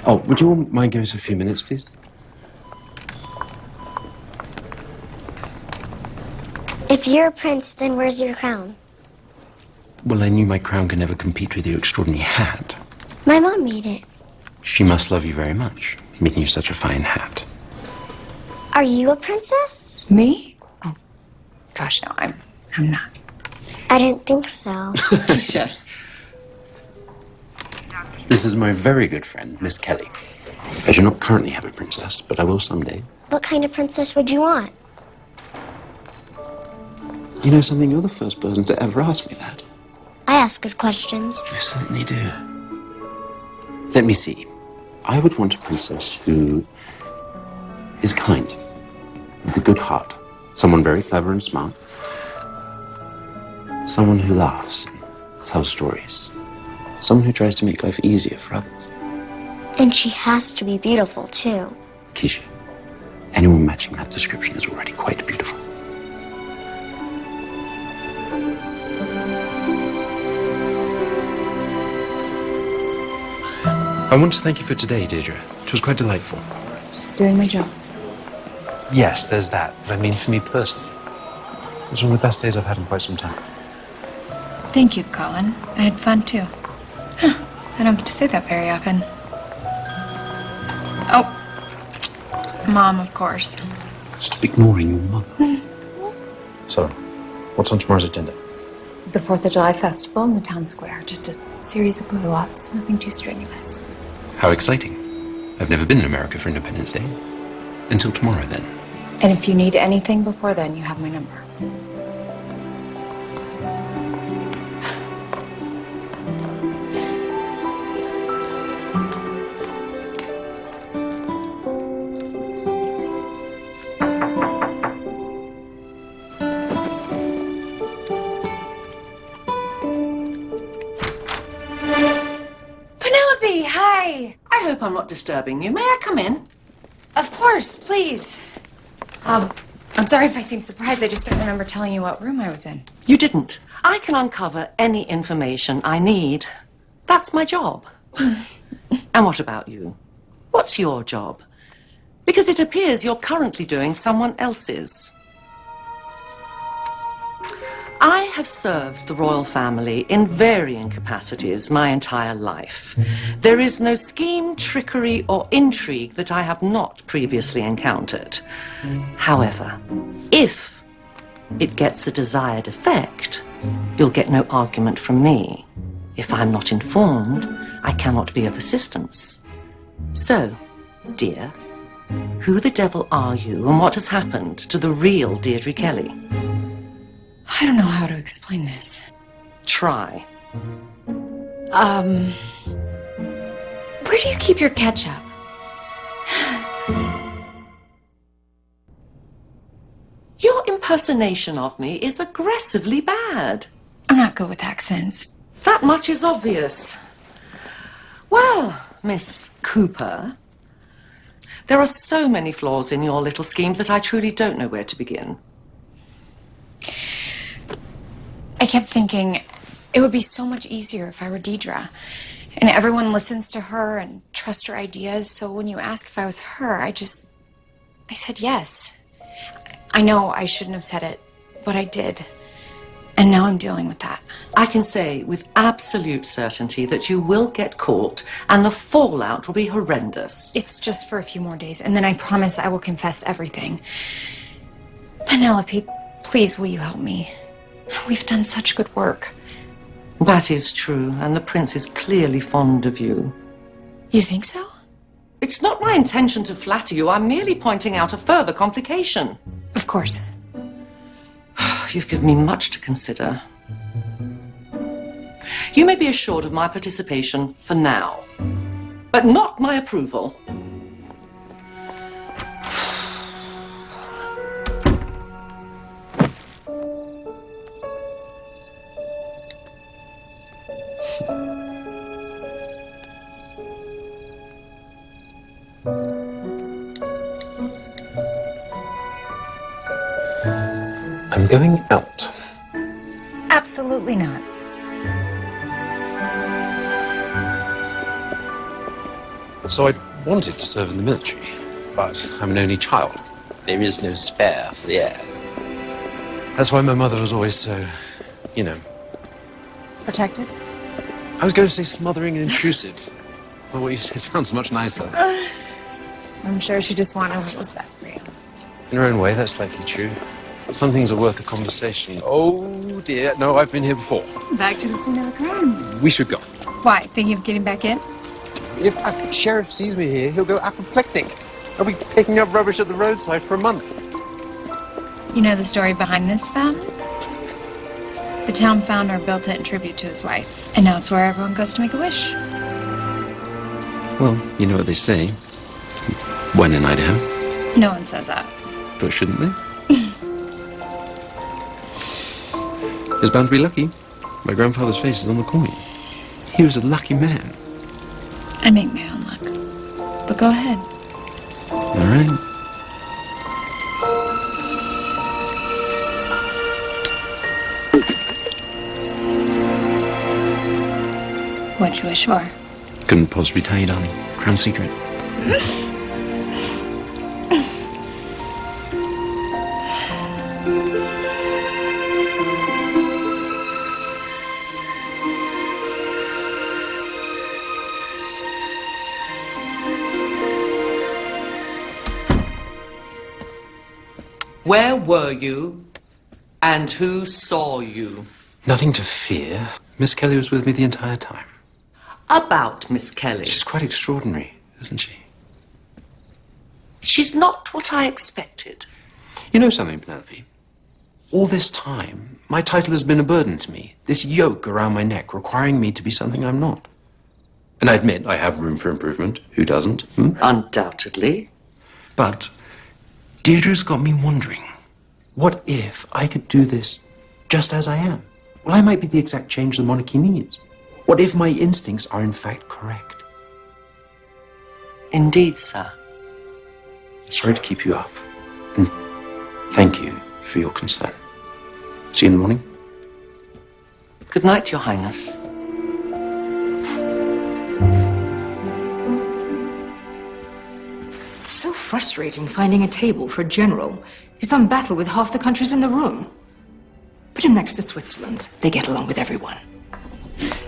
Oh, would you all mind giving us a few minutes, please? If you're a prince, then where's your crown? Well, I knew my crown could never compete with your extraordinary hat. My mom made it. She must love you very much, making you such a fine hat. Are you a princess? Me? Oh, gosh, no, I'm not. I didn't think so. Keisha. This is my very good friend, Miss Kelly. I do not currently have a princess, but I will someday. What kind of princess would you want? You know something? You're the first person to ever ask me that. I ask good questions. You certainly do. Let me see. I would want a princess who is kind, with a good heart, someone very clever and smart, someone who laughs and tells stories, someone who tries to make life easier for others. And she has to be beautiful, too. Keisha, anyone matching that description is already quite beautiful. I want to thank you for today, Deirdre. It was quite delightful. Just doing my job. Yes, there's that. But I mean, for me personally, it was one of the best days I've had in quite some time. Thank you, Colin. I had fun too. Huh. I don't get to say that very often. Oh, Mom, of course. Stop ignoring your mother. So, what's on tomorrow's agenda? The 4th of July festival in the town square. Just a series of photo ops. Nothing too strenuous. How exciting. I've never been in America for Independence Day. Until tomorrow, then. And if you need anything before then, you have my number. Penelope, hi! I hope I'm not disturbing you. May I come in? Of course, please. I'm sorry if I seem surprised. I just don't remember telling you what room I was in. You didn't. I can uncover any information I need. That's my job. And what about you? What's your job? Because it appears you're currently doing someone else's. I have served the royal family in varying capacities my entire life. There is no scheme, trickery, or intrigue that I have not previously encountered. However, if it gets the desired effect, you'll get no argument from me. If I'm not informed, I cannot be of assistance. So, dear, who the devil are you and what has happened to the real Deirdre Kelly? I don't know how to explain this. Try. Where do you keep your ketchup? Your impersonation of me is aggressively bad. I'm not good with accents. That much is obvious. Well, Miss Cooper, there are so many flaws in your little scheme that I truly don't know where to begin. I kept thinking it would be so much easier if I were Deirdre. And everyone listens to her and trusts her ideas. So when you ask if I was her, I said yes. I know I shouldn't have said it, but I did. And now I'm dealing with that. I can say with absolute certainty that you will get caught and the fallout will be horrendous. It's just for a few more days, and then I promise I will confess everything. Penelope, please will you help me? We've done such good work. That is true, and the prince is clearly fond of you. You think so? It's not my intention to flatter you. I'm merely pointing out a further complication. Of course. You've given me much to consider. You may be assured of my participation for now, but not my approval. I'm going out. Absolutely not. So I wanted to serve in the military, but I'm an only child. There is no spare for the air. That's why my mother was always so, you know... Protective? I was going to say smothering and intrusive. But what you say sounds much nicer. I'm sure she just wanted what was best for you. In her own way, that's likely true. But some things are worth a conversation. Oh, dear. No, I've been here before. Back to the scene of the crime. We should go. Why? Thinking of getting back in? If a sheriff sees me here, he'll go apoplectic. I'll be picking up rubbish at the roadside for a month. You know the story behind this fountain? The town founder built it in tribute to his wife, and now it's where everyone goes to make a wish. Well, you know what they say. When in Idaho. No one says that. But shouldn't they? It's bound to be lucky. My grandfather's face is on the coin. He was a lucky man. I make my own luck. But go ahead. All right. What'd you wish for? Couldn't possibly tell you, darling. Crown secret. Where were you? And who saw you? Nothing to fear. Miss Kelly was with me the entire time. About Miss Kelly. She's quite extraordinary, isn't she? She's not what I expected. You know something, Penelope? All this time, my title has been a burden to me. This yoke around my neck requiring me to be something I'm not. And I admit I have room for improvement. Who doesn't? Undoubtedly. But Deirdre's got me wondering, what if I could do this just as I am? Well, I might be the exact change the monarchy needs. What if my instincts are in fact correct? Indeed, sir. Sorry to keep you up. And thank you for your concern. See you in the morning. Good night, Your Highness. It's so frustrating finding a table for a general who's done battle with half the countries in the room. Put him next to Switzerland. They get along with everyone.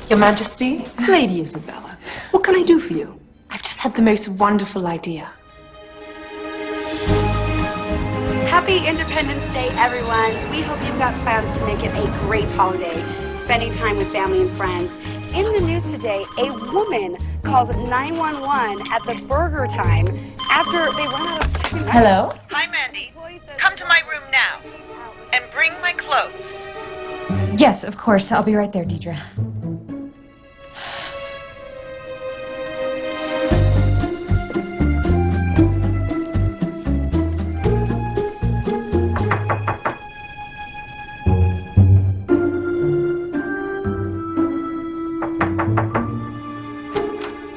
Your Majesty? Lady Isabella, what can I do for you? I've just had the most wonderful idea. Happy Independence Day, everyone. We hope you've got plans to make it a great holiday, spending time with family and friends. In the news today, a woman calls 911 at the burger time after they run out of food. Hello? Hi, Mandy. Come to my room now. And bring my clothes. Yes, of course. I'll be right there, Deidre.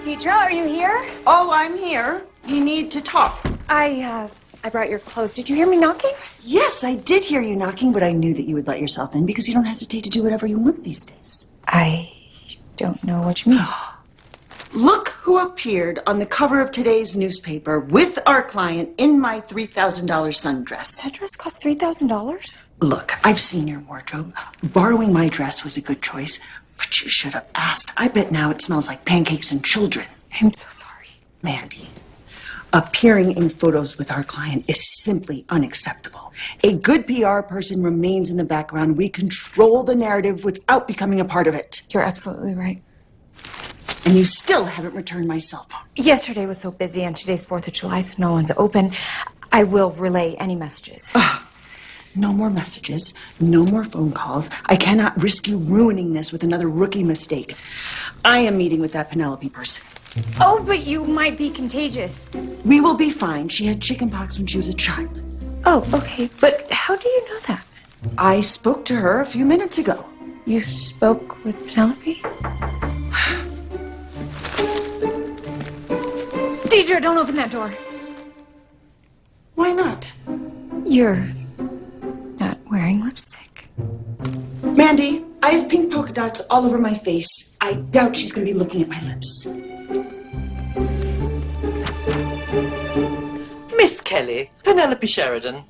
Deidre, are you here? Oh, I'm here. You need to talk. I brought your clothes. Did you hear me knocking? Yes, I did hear you knocking, but I knew that you would let yourself in because you don't hesitate to do whatever you want these days. I don't know what you mean. Look who appeared on the cover of today's newspaper with our client in my $3,000 sundress. That dress cost $3,000? Look, I've seen your wardrobe. Borrowing my dress was a good choice, but you should have asked. I bet now it smells like pancakes and children. I'm so sorry. Mandy, appearing in photos with our client is simply unacceptable. A good PR person remains in the background. We control the narrative without becoming a part of it. You're absolutely right. And you still haven't returned my cell phone. Yesterday was so busy, and today's 4th of July, so no one's open. I will relay any messages. No more messages, no more phone calls. I cannot risk you ruining this with another rookie mistake. I am meeting with that Penelope person. Oh, but you might be contagious. We will be fine. She had chickenpox when she was a child. Oh, okay. But how do you know that? I spoke to her a few minutes ago. You spoke with Penelope? Deidre, don't open that door. Why not? You're not wearing lipstick. Mandy, I have pink polka dots all over my face. I doubt she's going to be looking at my lips. Miss Kelly, Penelope Sheridan.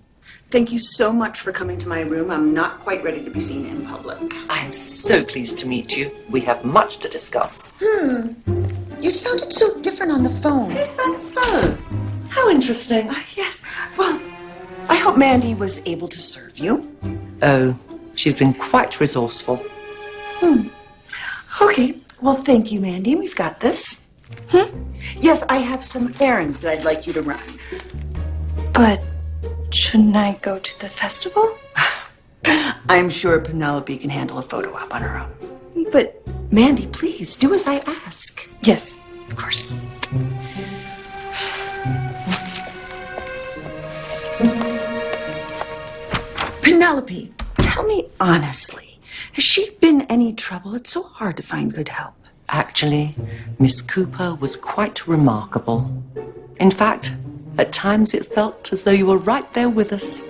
Thank you so much for coming to my room. I'm not quite ready to be seen in public. I'm so pleased to meet you. We have much to discuss. You sounded so different on the phone. Is that so? How interesting. Yes. Well, I hope Mandy was able to serve you. Oh, she's been quite resourceful. Okay. Well, thank you, Mandy. We've got this. Yes, I have some errands that I'd like you to run. But shouldn't I go to the festival? I'm sure Penelope can handle a photo op on her own. But Mandy, please, do as I ask. yes, of course. Penelope, tell me honestly, has she been any trouble? It's so hard to find good help. Actually, Miss Cooper was quite remarkable. In fact, at times it felt as though you were right there with us.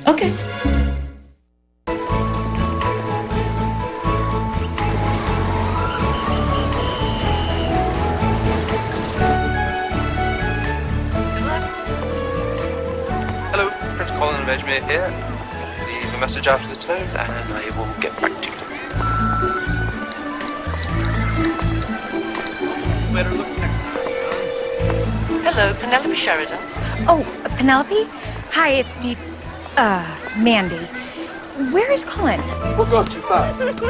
Okay. Hello, Prince Colin of Edgemere here. Leave a message after the tone and I will get back to you. Better look next time. Hello, Penelope Sheridan. Oh, Penelope? Hi, it's Mandy. Where is Colin? Oh, God, too fast. Let's go.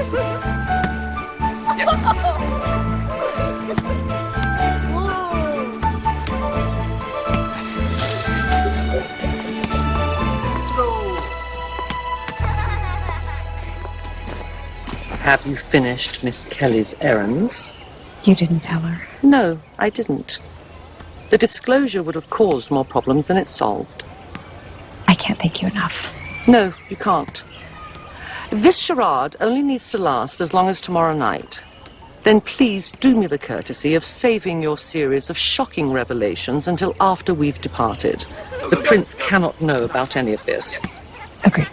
Have you finished Miss Kelly's errands? You didn't tell her. No, I didn't. The disclosure would have caused more problems than it solved. I can't thank you enough. No, you can't. This charade only needs to last as long as tomorrow night. Then please do me the courtesy of saving your series of shocking revelations until after we've departed. The prince cannot know about any of this. Agreed.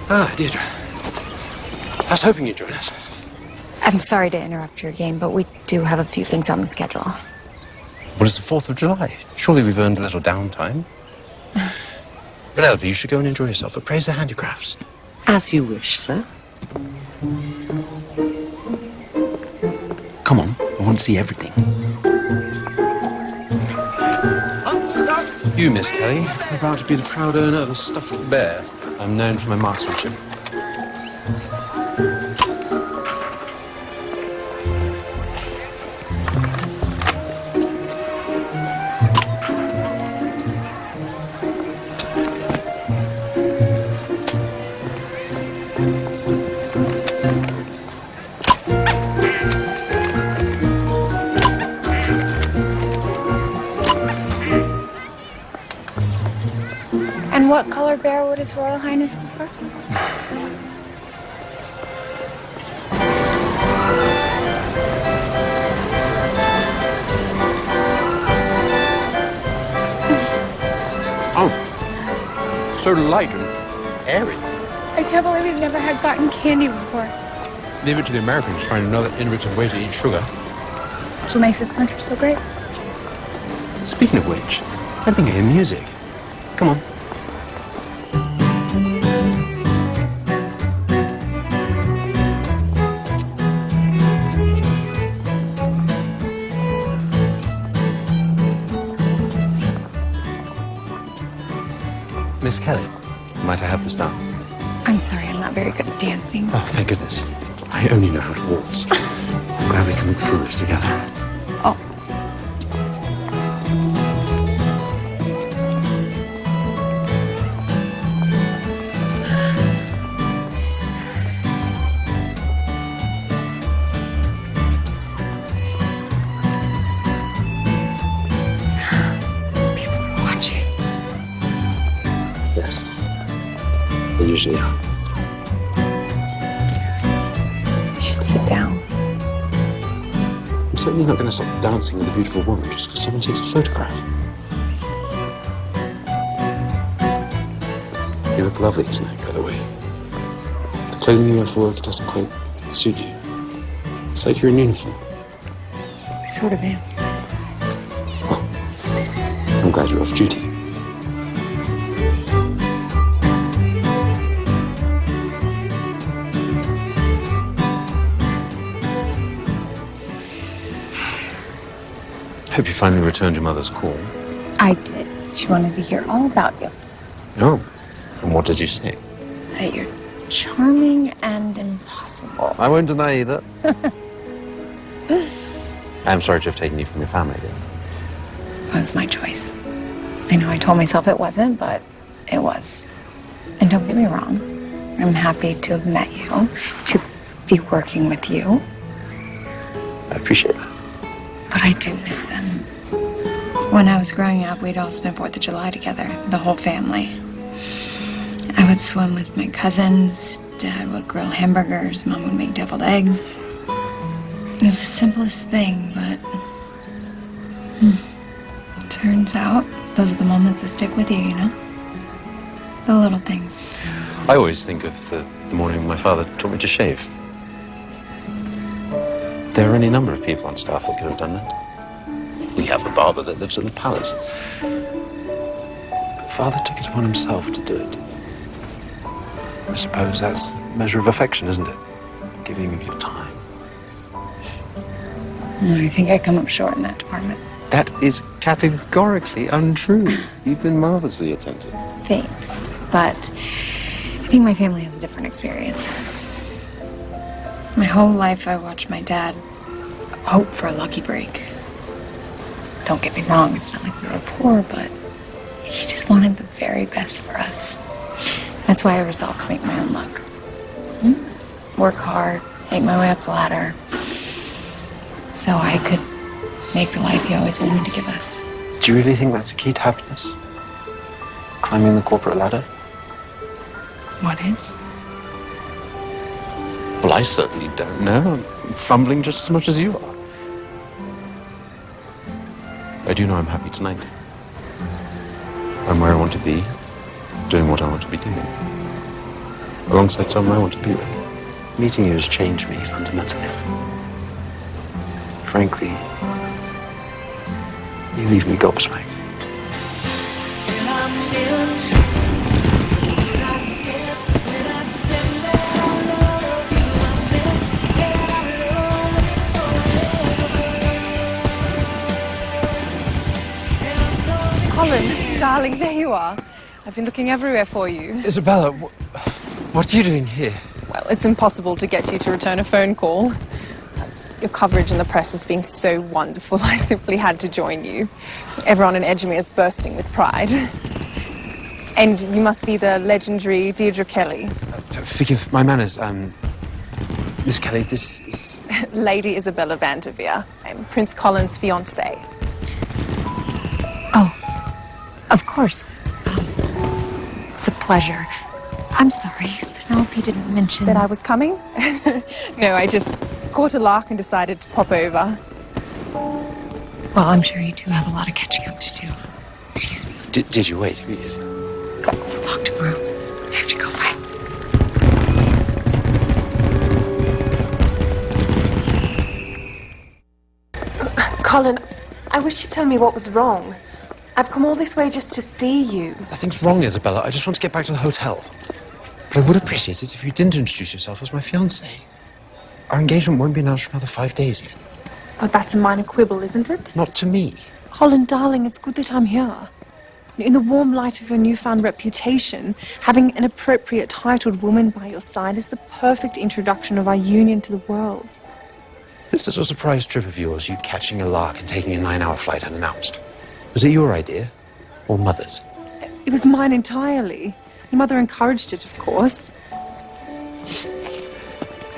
Ah, Deirdre. I was hoping you'd join us. I'm sorry to interrupt your game, but we do have a few things on the schedule. Well, it's the 4th of July. Surely we've earned a little downtime. Penelope, you should go and enjoy yourself. But praise the handicrafts. As you wish, sir. Come on, I want to see everything. You, Miss Kelly, are about to be the proud owner of a stuffed bear. I'm known for my marksmanship. And what color bear would His Royal Highness prefer? Oh, so light and airy. I can't believe we've never had cotton candy before. Leave it to the Americans to find another innovative way to eat sugar. That's what makes this country so great. Speaking of which, I think I hear music. Come on. Miss Kelly, might I have this dance? I'm sorry, I'm not very good at dancing. Oh, thank goodness. I only know how to waltz. I'm glad we can look foolish together. Oh. People are watching. Yes. They usually are. You should sit down. I'm certainly not going to stop dancing with a beautiful woman just because someone takes a photograph. You look lovely tonight, by the way. The clothing you wear for work doesn't quite suit you. It's like you're in uniform. I sort of am. I'm glad you're off duty. Hope you finally returned your mother's call. I did. She wanted to hear all about you. Oh, and what did you say? That you're charming and impossible. I won't deny either. I'm sorry to have taken you from your family, dear. It was my choice. I know I told myself it wasn't, but it was. And don't get me wrong, I'm happy to have met you, to be working with you. I appreciate that. But I do miss them. When I was growing up, we'd all spend 4th of July together, the whole family. I would swim with my cousins, Dad would grill hamburgers, Mom would make deviled eggs. It was the simplest thing, but turns out those are the moments that stick with you, you know? The little things. I always think of the morning my father taught me to shave. There are any number of people on staff that could have done that. We have a barber that lives in the palace. But Father took it upon himself to do it. I suppose that's the measure of affection, isn't it? Giving him your time. I think I come up short in that department. That is categorically untrue. You've been marvelously attentive. Thanks. But I think my family has a different experience. My whole life I watched my dad hope for a lucky break. Don't get me wrong, it's not like we were poor, but he just wanted the very best for us. That's why I resolved to make my own luck. Work hard, make my way up the ladder, so I could make the life he always wanted to give us. Do you really think that's a key to happiness? Climbing the corporate ladder? What is? Well, I certainly don't know. I'm fumbling just as much as you are. I do know I'm happy tonight. I'm where I want to be, doing what I want to be doing. Alongside someone I want to be with. Meeting you has changed me fundamentally. Frankly, you leave me gobsmacked. Colin, darling, there you are. I've been looking everywhere for you. Isabella, what are you doing here? Well, it's impossible to get you to return a phone call. Your coverage in the press has been so wonderful, I simply had to join you. Everyone in Edgemere is bursting with pride. And you must be the legendary Deirdre Kelly. Forgive my manners, Miss Kelly, this is... Lady Isabella Vanderveer. I'm Prince Colin's fiancée. Of course. It's a pleasure. I'm sorry, Penelope didn't mention... That I was coming? No, I just caught a lark and decided to pop over. Well, I'm sure you two have a lot of catching up to do. Excuse me. Did you wait? We'll talk tomorrow. I have to go. Bye. Colin, I wish you'd tell me what was wrong. I've come all this way just to see you. Nothing's wrong, Isabella. I just want to get back to the hotel. But I would appreciate it if you didn't introduce yourself as my fiancée. Our engagement won't be announced for another 5 days yet. But that's a minor quibble, isn't it? Not to me. Colin, darling, it's good that I'm here. In the warm light of your newfound reputation, having an appropriate titled woman by your side is the perfect introduction of our union to the world. This little surprise trip of yours, you catching a lark and taking a 9-hour flight unannounced, was it your idea or Mother's? It was mine entirely. Your mother encouraged it, of course.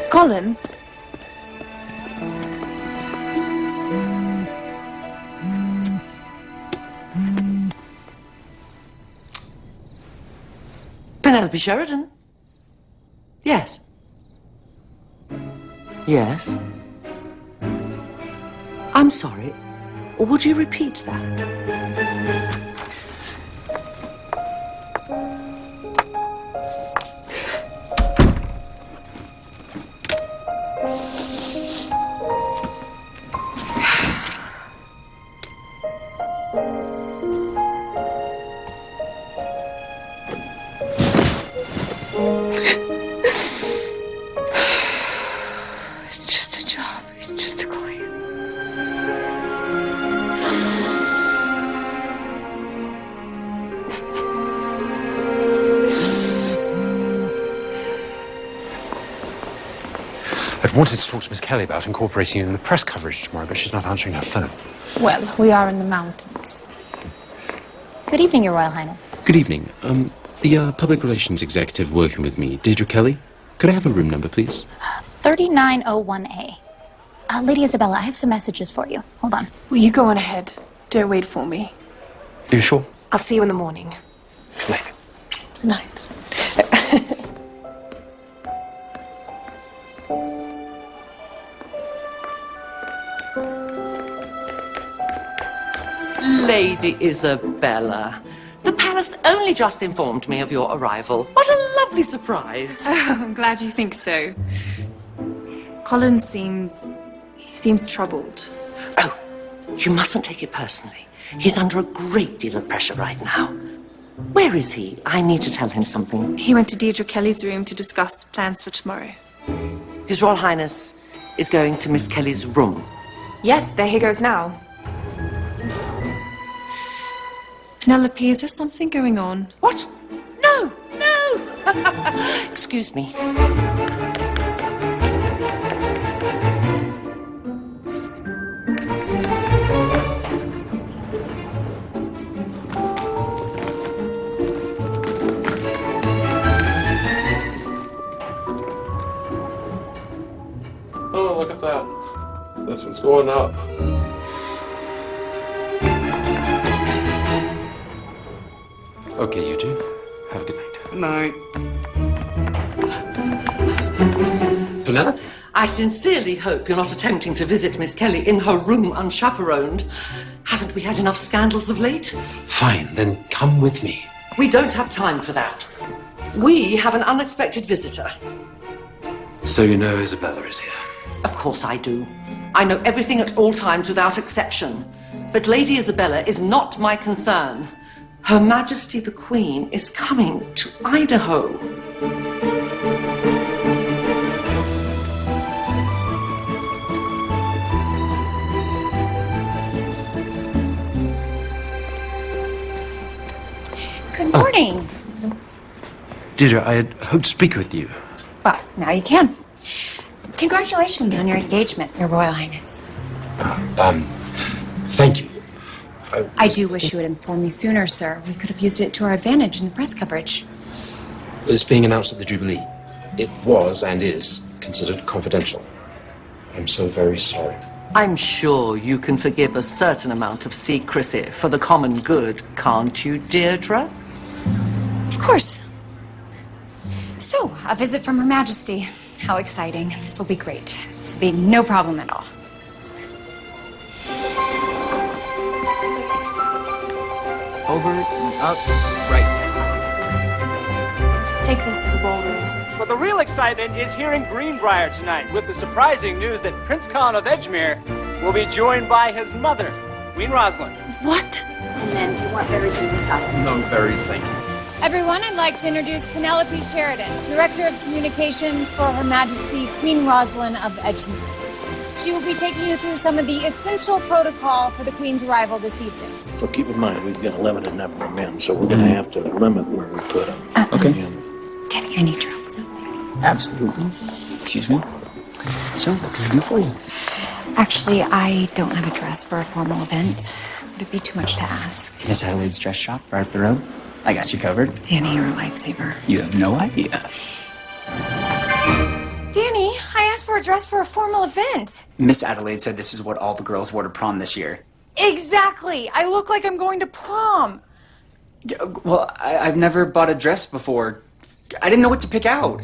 Colin? Penelope Sheridan? Yes. Yes. I'm sorry. Would you repeat that? It's just a job. He's just a client. I'd wanted to talk to Miss Kelly about incorporating you in the press coverage tomorrow, but she's not answering her phone. Well, we are in the mountains. Good evening, Your Royal Highness. Good evening. The public relations executive working with me, Deirdre Kelly. Could I have a room number, please? 3901A. Lady Isabella, I have some messages for you. Hold on. Will you go on ahead? Don't wait for me. Are you sure? I'll see you in the morning. Good night. Good night. Lady Isabella, the palace only just informed me of your arrival. What a lovely surprise. Oh, I'm glad you think so. Colin seems troubled. Oh, you mustn't take it personally. He's under a great deal of pressure right now. Where is he? I need to tell him something. He went to Deirdre Kelly's room to discuss plans for tomorrow. His Royal Highness is going to Miss Kelly's room. Yes, there he goes now. Penelope, is there something going on? What? No, no. Excuse me. Oh, look at that. This one's going up. Okay, you two. Have a good night. Good night. Penelope? I sincerely hope you're not attempting to visit Miss Kelly in her room unchaperoned. Haven't we had enough scandals of late? Fine, then come with me. We don't have time for that. We have an unexpected visitor. So you know Isabella is here? Of course I do. I know everything at all times without exception. But Lady Isabella is not my concern. Her Majesty the Queen is coming to Idaho. Good morning. Deirdre, I had hoped to speak with you. Well, now you can. Congratulations on your engagement, Your Royal Highness. Thank you. I do wish you had informed me sooner, sir. We could have used it to our advantage in the press coverage. It's being announced at the Jubilee. It was and is considered confidential. I'm so very sorry. I'm sure you can forgive a certain amount of secrecy for the common good, can't you, Deirdre? Of course. So, a visit from Her Majesty. How exciting. This will be great. This will be no problem at all. Over, up, right. Let's take this to the ballroom. But the real excitement is here in Greenbrier tonight with the surprising news that Prince Colin of Edgemere will be joined by his mother, Queen Rosalind. What? And then, do you want berries in your salad? No berries, thank you. Everyone, I'd like to introduce Penelope Sheridan, Director of Communications for Her Majesty Queen Rosalind of Edgemere. She will be taking you through some of the essential protocol for the Queen's arrival this evening. So keep in mind, we've got a limited number of men, so we're going to have to limit where we put them. Okay. Danny, I need your help with something. Absolutely. Excuse me. So, what can I do for you? Actually, I don't have a dress for a formal event. Would it be too much to ask? Miss Adelaide's dress shop right up the road. I got you covered. Danny, you're a lifesaver. You have no idea. Danny, I asked for a dress for a formal event. Miss Adelaide said this is what all the girls wore to prom this year. Exactly. I look like I'm going to prom. Well, I've never bought a dress before. I didn't know what to pick out.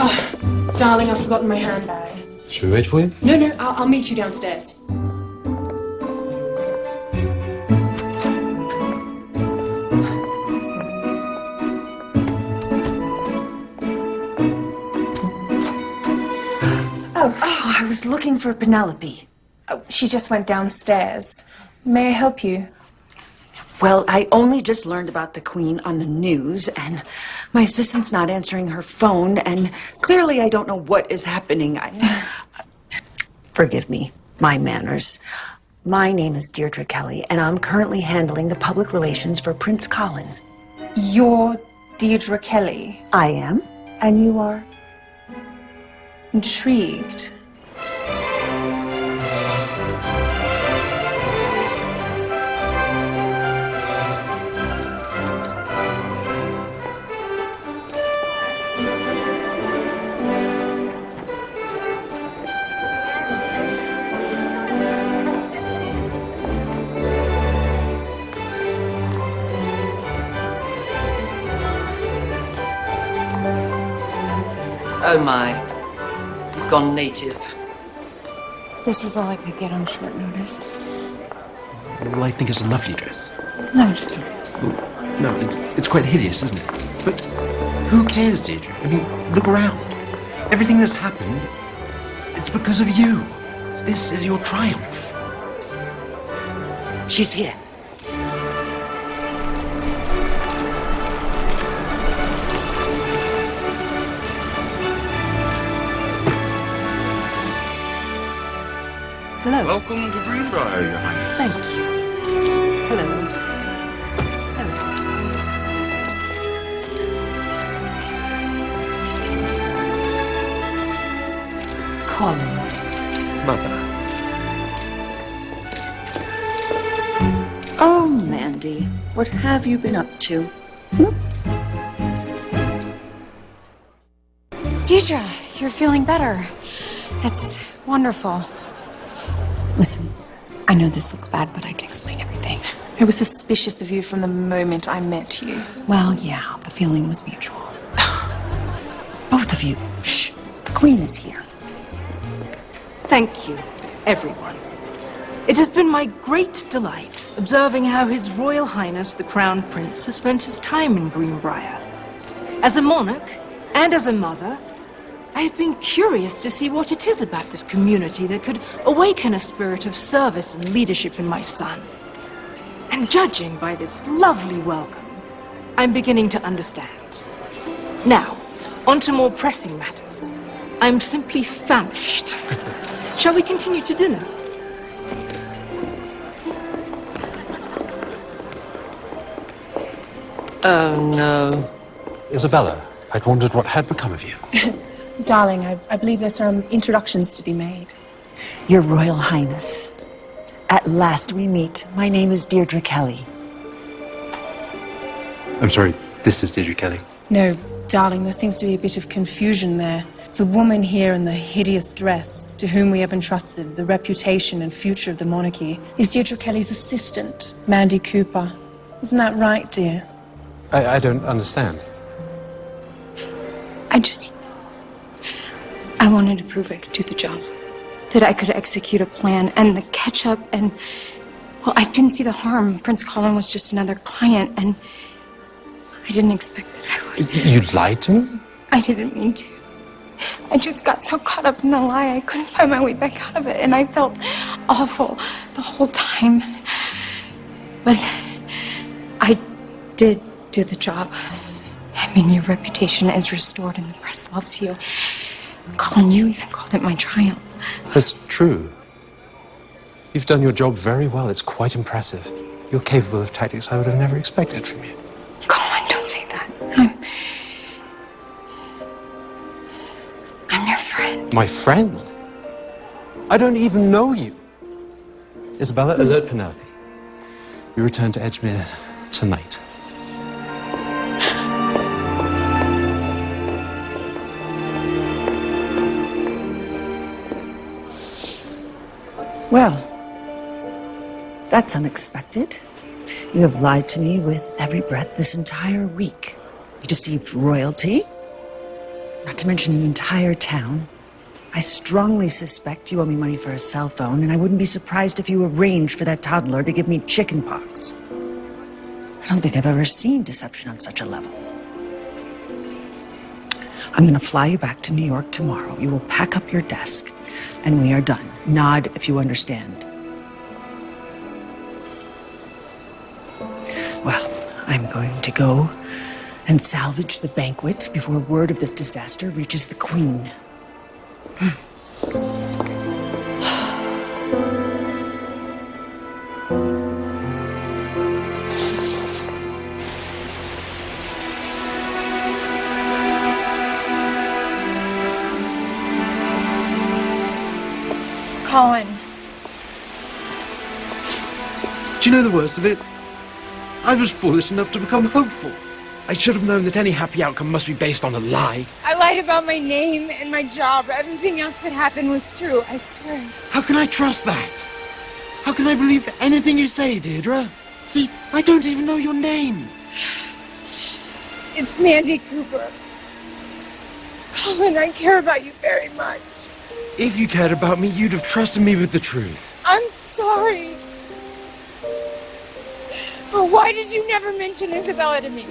Oh, darling, I've forgotten my handbag. Should we wait for you? No, I'll meet you downstairs. Oh, I was looking for Penelope. Oh, she just went downstairs. May I help you? Well, I only just learned about the Queen on the news, and my assistant's not answering her phone, and clearly I don't know what is happening. Forgive me, my manners. My name is Deirdre Kelly, and I'm currently handling the public relations for Prince Colin. You're Deirdre Kelly. I am. And you are? Intrigued. Oh my. You've gone native. This was all I could get on short notice. Well, I think it's a lovely dress. No, you didn't. Oh, no, it's quite hideous, isn't it? But who cares, Deirdre? I mean, look around. Everything that's happened, it's because of you. This is your triumph. She's here. Hello. Welcome to Greenbrier, Your Highness. Thank you. Hello. Colin. Mother. Oh, Mandy, what have you been up to? Deirdre, you're feeling better. That's wonderful. Listen, I know this looks bad, but I can explain everything. I was suspicious of you from the moment I met you. Well, yeah, the feeling was mutual. Both of you, shh, the Queen is here. Thank you, everyone. It has been my great delight observing how His Royal Highness the Crown Prince has spent his time in Greenbrier. As a monarch and as a mother, I have been curious to see what it is about this community that could awaken a spirit of service and leadership in my son. And judging by this lovely welcome, I'm beginning to understand. Now, on to more pressing matters. I'm simply famished. Shall we continue to dinner? Oh no. Isabella, I'd wondered what had become of you. Darling, I believe there's some introductions to be made. Your Royal Highness, at last we meet. My name is Deirdre Kelly. I'm sorry, this is Deirdre Kelly. No, darling, there seems to be a bit of confusion there. The woman here in the hideous dress, to whom we have entrusted the reputation and future of the monarchy, is Deirdre Kelly's assistant, Mandy Cooper. Isn't that right, dear? I don't understand. I wanted to prove I could do the job. That I could execute a plan and the catch-up and... Well, I didn't see the harm. Prince Colin was just another client and... I didn't expect that I would. You lied to me? I didn't mean to. I just got so caught up in the lie I couldn't find my way back out of it, and I felt awful the whole time. But I did do the job. I mean, your reputation is restored and the press loves you. Colin, you even called it my triumph. That's true. You've done your job very well. It's quite impressive. You're capable of tactics I would have never expected from you. Colin, don't say that. I'm your friend. My friend? I don't even know you. Isabella, alert Penelope. We return to Edgemere tonight. Well, that's unexpected. You have lied to me with every breath this entire week. You deceived royalty, not to mention an entire town. I strongly suspect you owe me money for a cell phone, and I wouldn't be surprised if you arranged for that toddler to give me chickenpox. I don't think I've ever seen deception on such a level. I'm going to fly you back to New York tomorrow. You will pack up your desk, and we are done. Nod if you understand. Well, I'm going to go and salvage the banquet before word of this disaster reaches the Queen. Colin. Do you know the worst of it? I was foolish enough to become hopeful. I should have known that any happy outcome must be based on a lie. I lied about my name and my job. Everything else that happened was true, I swear. How can I trust that? How can I believe anything you say, Deirdre? See, I don't even know your name. It's Mandy Cooper. Colin, I care about you very much. If you cared about me, you'd have trusted me with the truth. I'm sorry. But why did you never mention Isabella to me?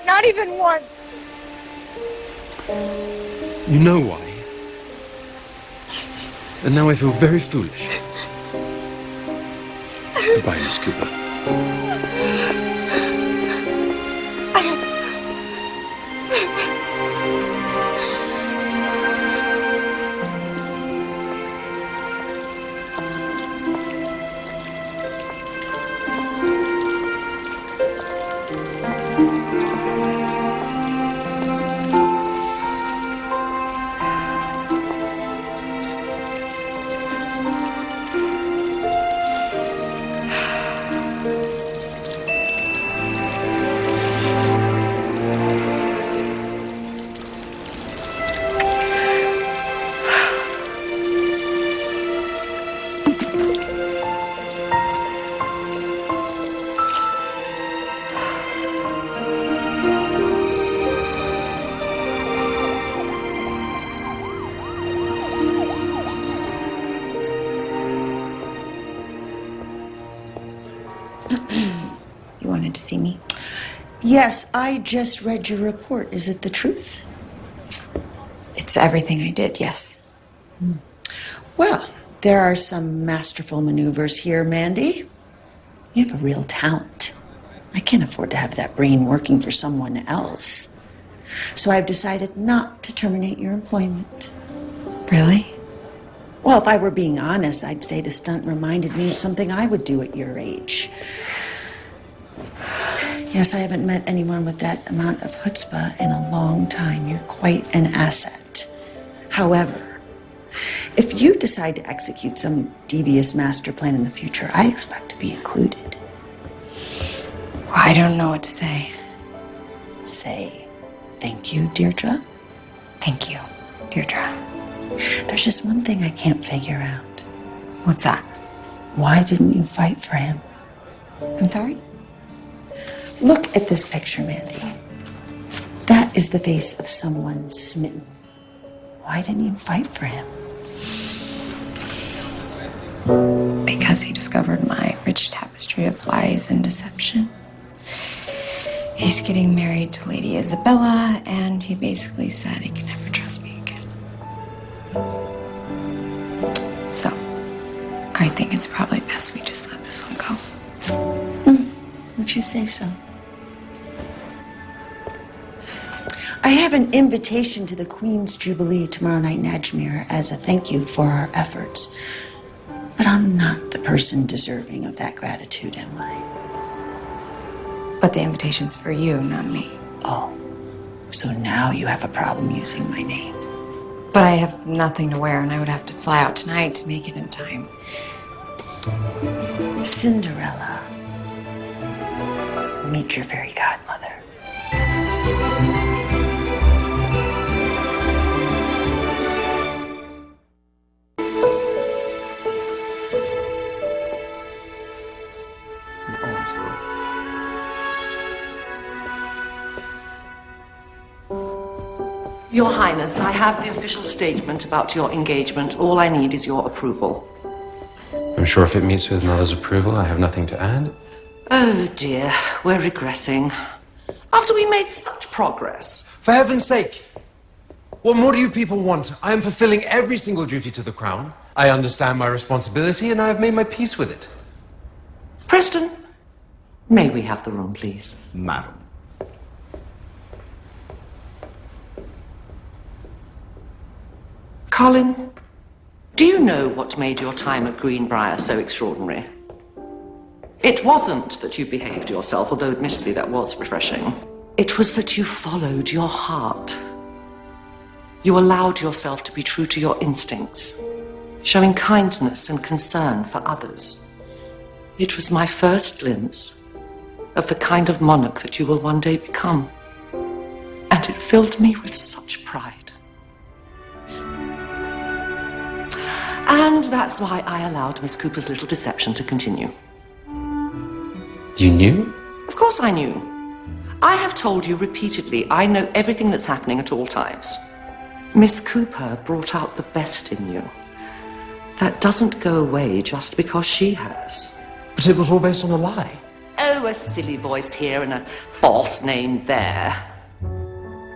Not even once. You know why. And now I feel very foolish. Goodbye, Miss Cooper. You wanted to see me? Yes, I just read your report. Is it the truth? It's everything I did, yes. Well, there are some masterful maneuvers here, Mandy. You have a real talent. I can't afford to have that brain working for someone else. So I've decided not to terminate your employment. Really? Well, if I were being honest, I'd say the stunt reminded me of something I would do at your age. Yes, I haven't met anyone with that amount of chutzpah in a long time. You're quite an asset. However, if you decide to execute some devious master plan in the future, I expect to be included. Well, I don't know what to say. Say thank you, Deirdre. Thank you, Deirdre. There's just one thing I can't figure out. What's that? Why didn't you fight for him? I'm sorry? Look at this picture, Mandy. That is the face of someone smitten. Why didn't you fight for him? Because he discovered my rich tapestry of lies and deception. He's getting married to Lady Isabella, and he basically said he can never trust me again. So, I think it's probably best we just let this one go. Would you say so? I have an invitation to the Queen's Jubilee tomorrow night in Edgemere as a thank you for our efforts. But I'm not the person deserving of that gratitude, am I? But the invitation's for you, not me. Oh, so now you have a problem using my name. But I have nothing to wear, and I would have to fly out tonight to make it in time. Cinderella. Meet your fairy godmother. Your Highness, I have the official statement about your engagement. All I need is your approval. I'm sure if it meets with Mother's approval, I have nothing to add. Oh dear, we're regressing. After we made such progress. For heaven's sake! What more do you people want? I am fulfilling every single duty to the Crown. I understand my responsibility, and I have made my peace with it. Preston, may we have the room, please? Madam. Colin, do you know what made your time at Greenbriar so extraordinary? It wasn't that you behaved yourself, although admittedly that was refreshing. It was that you followed your heart. You allowed yourself to be true to your instincts. showing kindness and concern for others. It was my first glimpse of the kind of monarch that you will one day become. And it filled me with such pride. And that's why I allowed Miss Cooper's little deception to continue. You knew? Of course I knew. I have told you repeatedly, I know everything that's happening at all times. Miss Cooper brought out the best in you. That doesn't go away just because she has. But it was all based on a lie. Oh, a silly voice here and a false name there.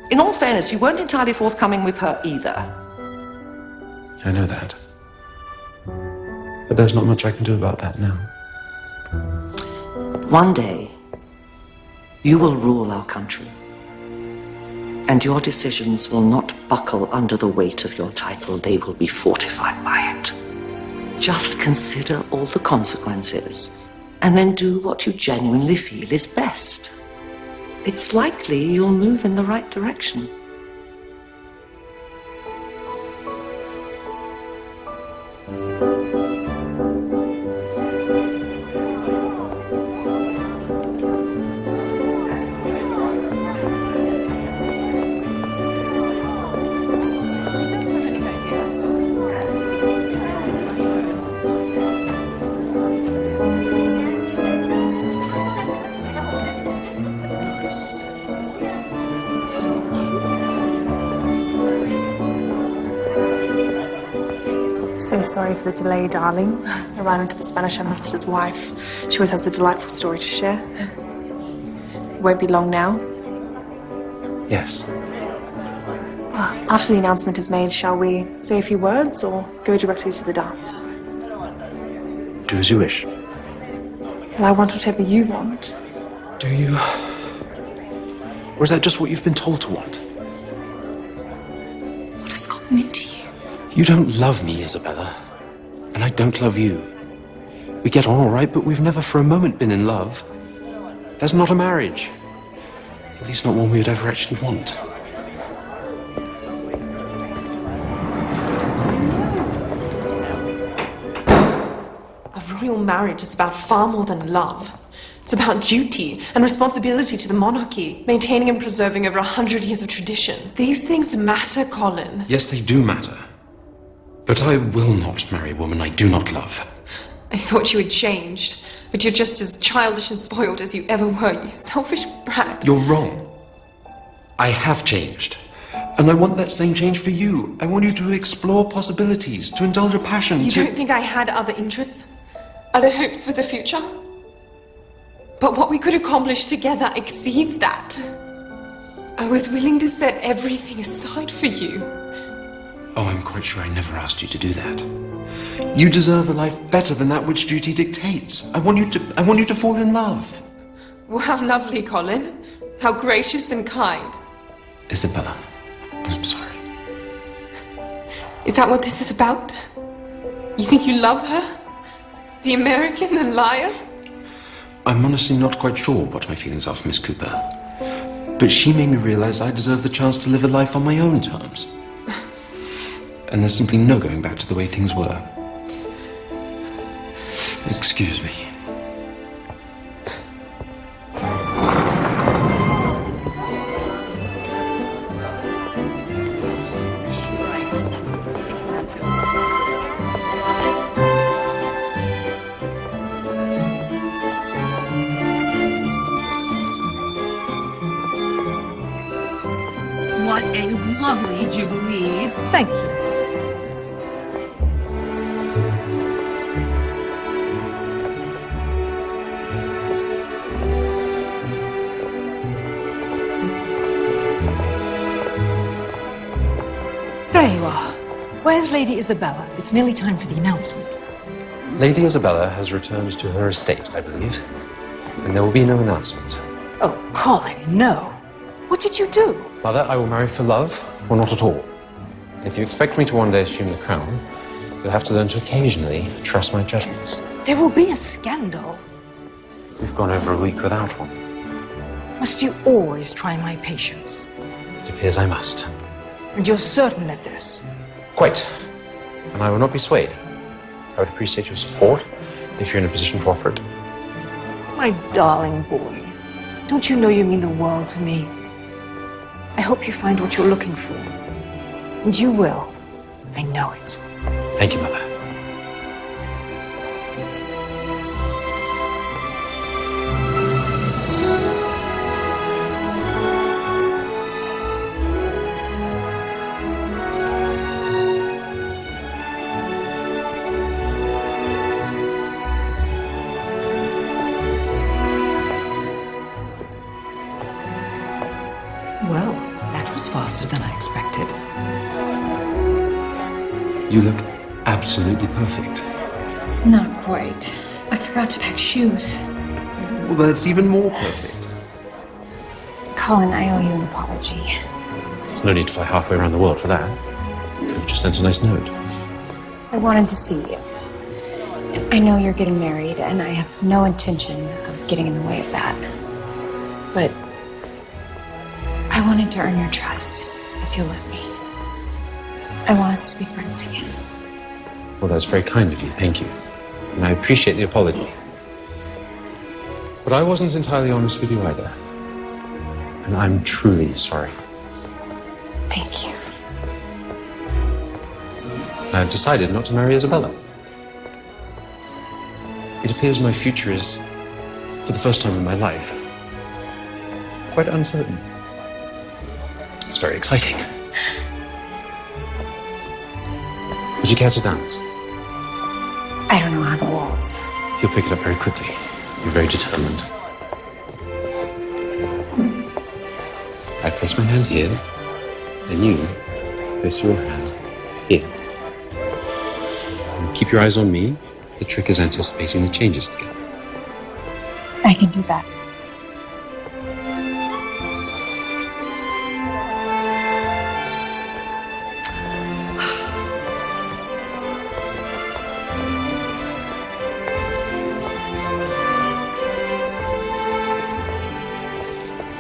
In all fairness, you weren't entirely forthcoming with her either. I know that. But there's not much I can do about that now. One day, you will rule our country. And your decisions will not buckle under the weight of your title. They will be fortified by it. Just consider all the consequences, and then do what you genuinely feel is best. It's likely you'll move in the right direction. So sorry for the delay, darling. I ran into the Spanish ambassador's wife. She always has a delightful story to share. It won't be long now. Yes. After the announcement is made, shall we say a few words or go directly to the dance? Do as you wish. Well, I want whatever you want. Do you? Or is that just what you've been told to want? What has gotten into you? You don't love me, Isabella. And I don't love you. We get on all right, but we've never for a moment been in love. There's not a marriage. At least not one we would ever actually want. A royal marriage is about far more than love. It's about duty and responsibility to the monarchy, maintaining and preserving over 100 years of tradition. These things matter, Colin. Yes, they do matter. But I will not marry a woman I do not love. I thought you had changed, but you're just as childish and spoiled as you ever were, you selfish brat. You're wrong. I have changed. And I want that same change for you. I want you to explore possibilities, to indulge a passion. You don't think I had other interests? Other hopes for the future? But what we could accomplish together exceeds that. I was willing to set everything aside for you. Oh, I'm quite sure I never asked you to do that. You deserve a life better than that which duty dictates. I want you to fall in love. Well, how lovely, Colin. How gracious and kind. Isabella, I'm sorry. Is that what this is about? You think you love her? The American, the liar? I'm honestly not quite sure what my feelings are for Miss Cooper. But she made me realize I deserve the chance to live a life on my own terms. And there's simply no going back to the way things were. Excuse me. What a lovely jubilee. Thank you. There you are. Where's Lady Isabella? It's nearly time for the announcement. Lady Isabella has returned to her estate, I believe. And there will be no announcement. Oh, Colin, no. What did you do? Mother, I will marry for love, or not at all. If you expect me to one day assume the crown, you'll have to learn to occasionally trust my judgments. There will be a scandal. We've gone over a week without one. Must you always try my patience? It appears I must. And you're certain of this? Quite. and I will not be swayed. I would appreciate your support if you're in a position to offer it. My darling boy, don't you know you mean the world to me? I hope you find what you're looking for. And you will. I know it. Thank you, Mother. Well, that was faster than I expected. You look absolutely perfect. Not quite. I forgot to pack shoes. Well, that's even more perfect. Colin, I owe you an apology. There's no need to fly halfway around the world for that. You could have just sent a nice note. I wanted to see you. I know you're getting married, and I have no intention of getting in the way of that. But I wanted to earn your trust, if you'll let me. I want us to be friends again. Well, that's very kind of you, thank you. And I appreciate the apology. But I wasn't entirely honest with you either. And I'm truly sorry. Thank you. I've decided not to marry Isabella. It appears my future is, for the first time in my life, quite uncertain. It's very exciting. Would you care to dance? I don't know how to waltz. You'll pick it up very quickly. You're very determined. I place my hand here, and you place your hand here. And keep your eyes on me. The trick is anticipating the changes together. I can do that.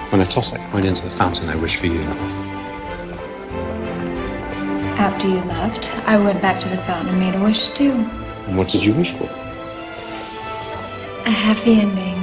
When I toss that coin into the fountain, I wish for you. After you left, I went back to the fountain and made a wish too. And what did you wish for? A happy ending.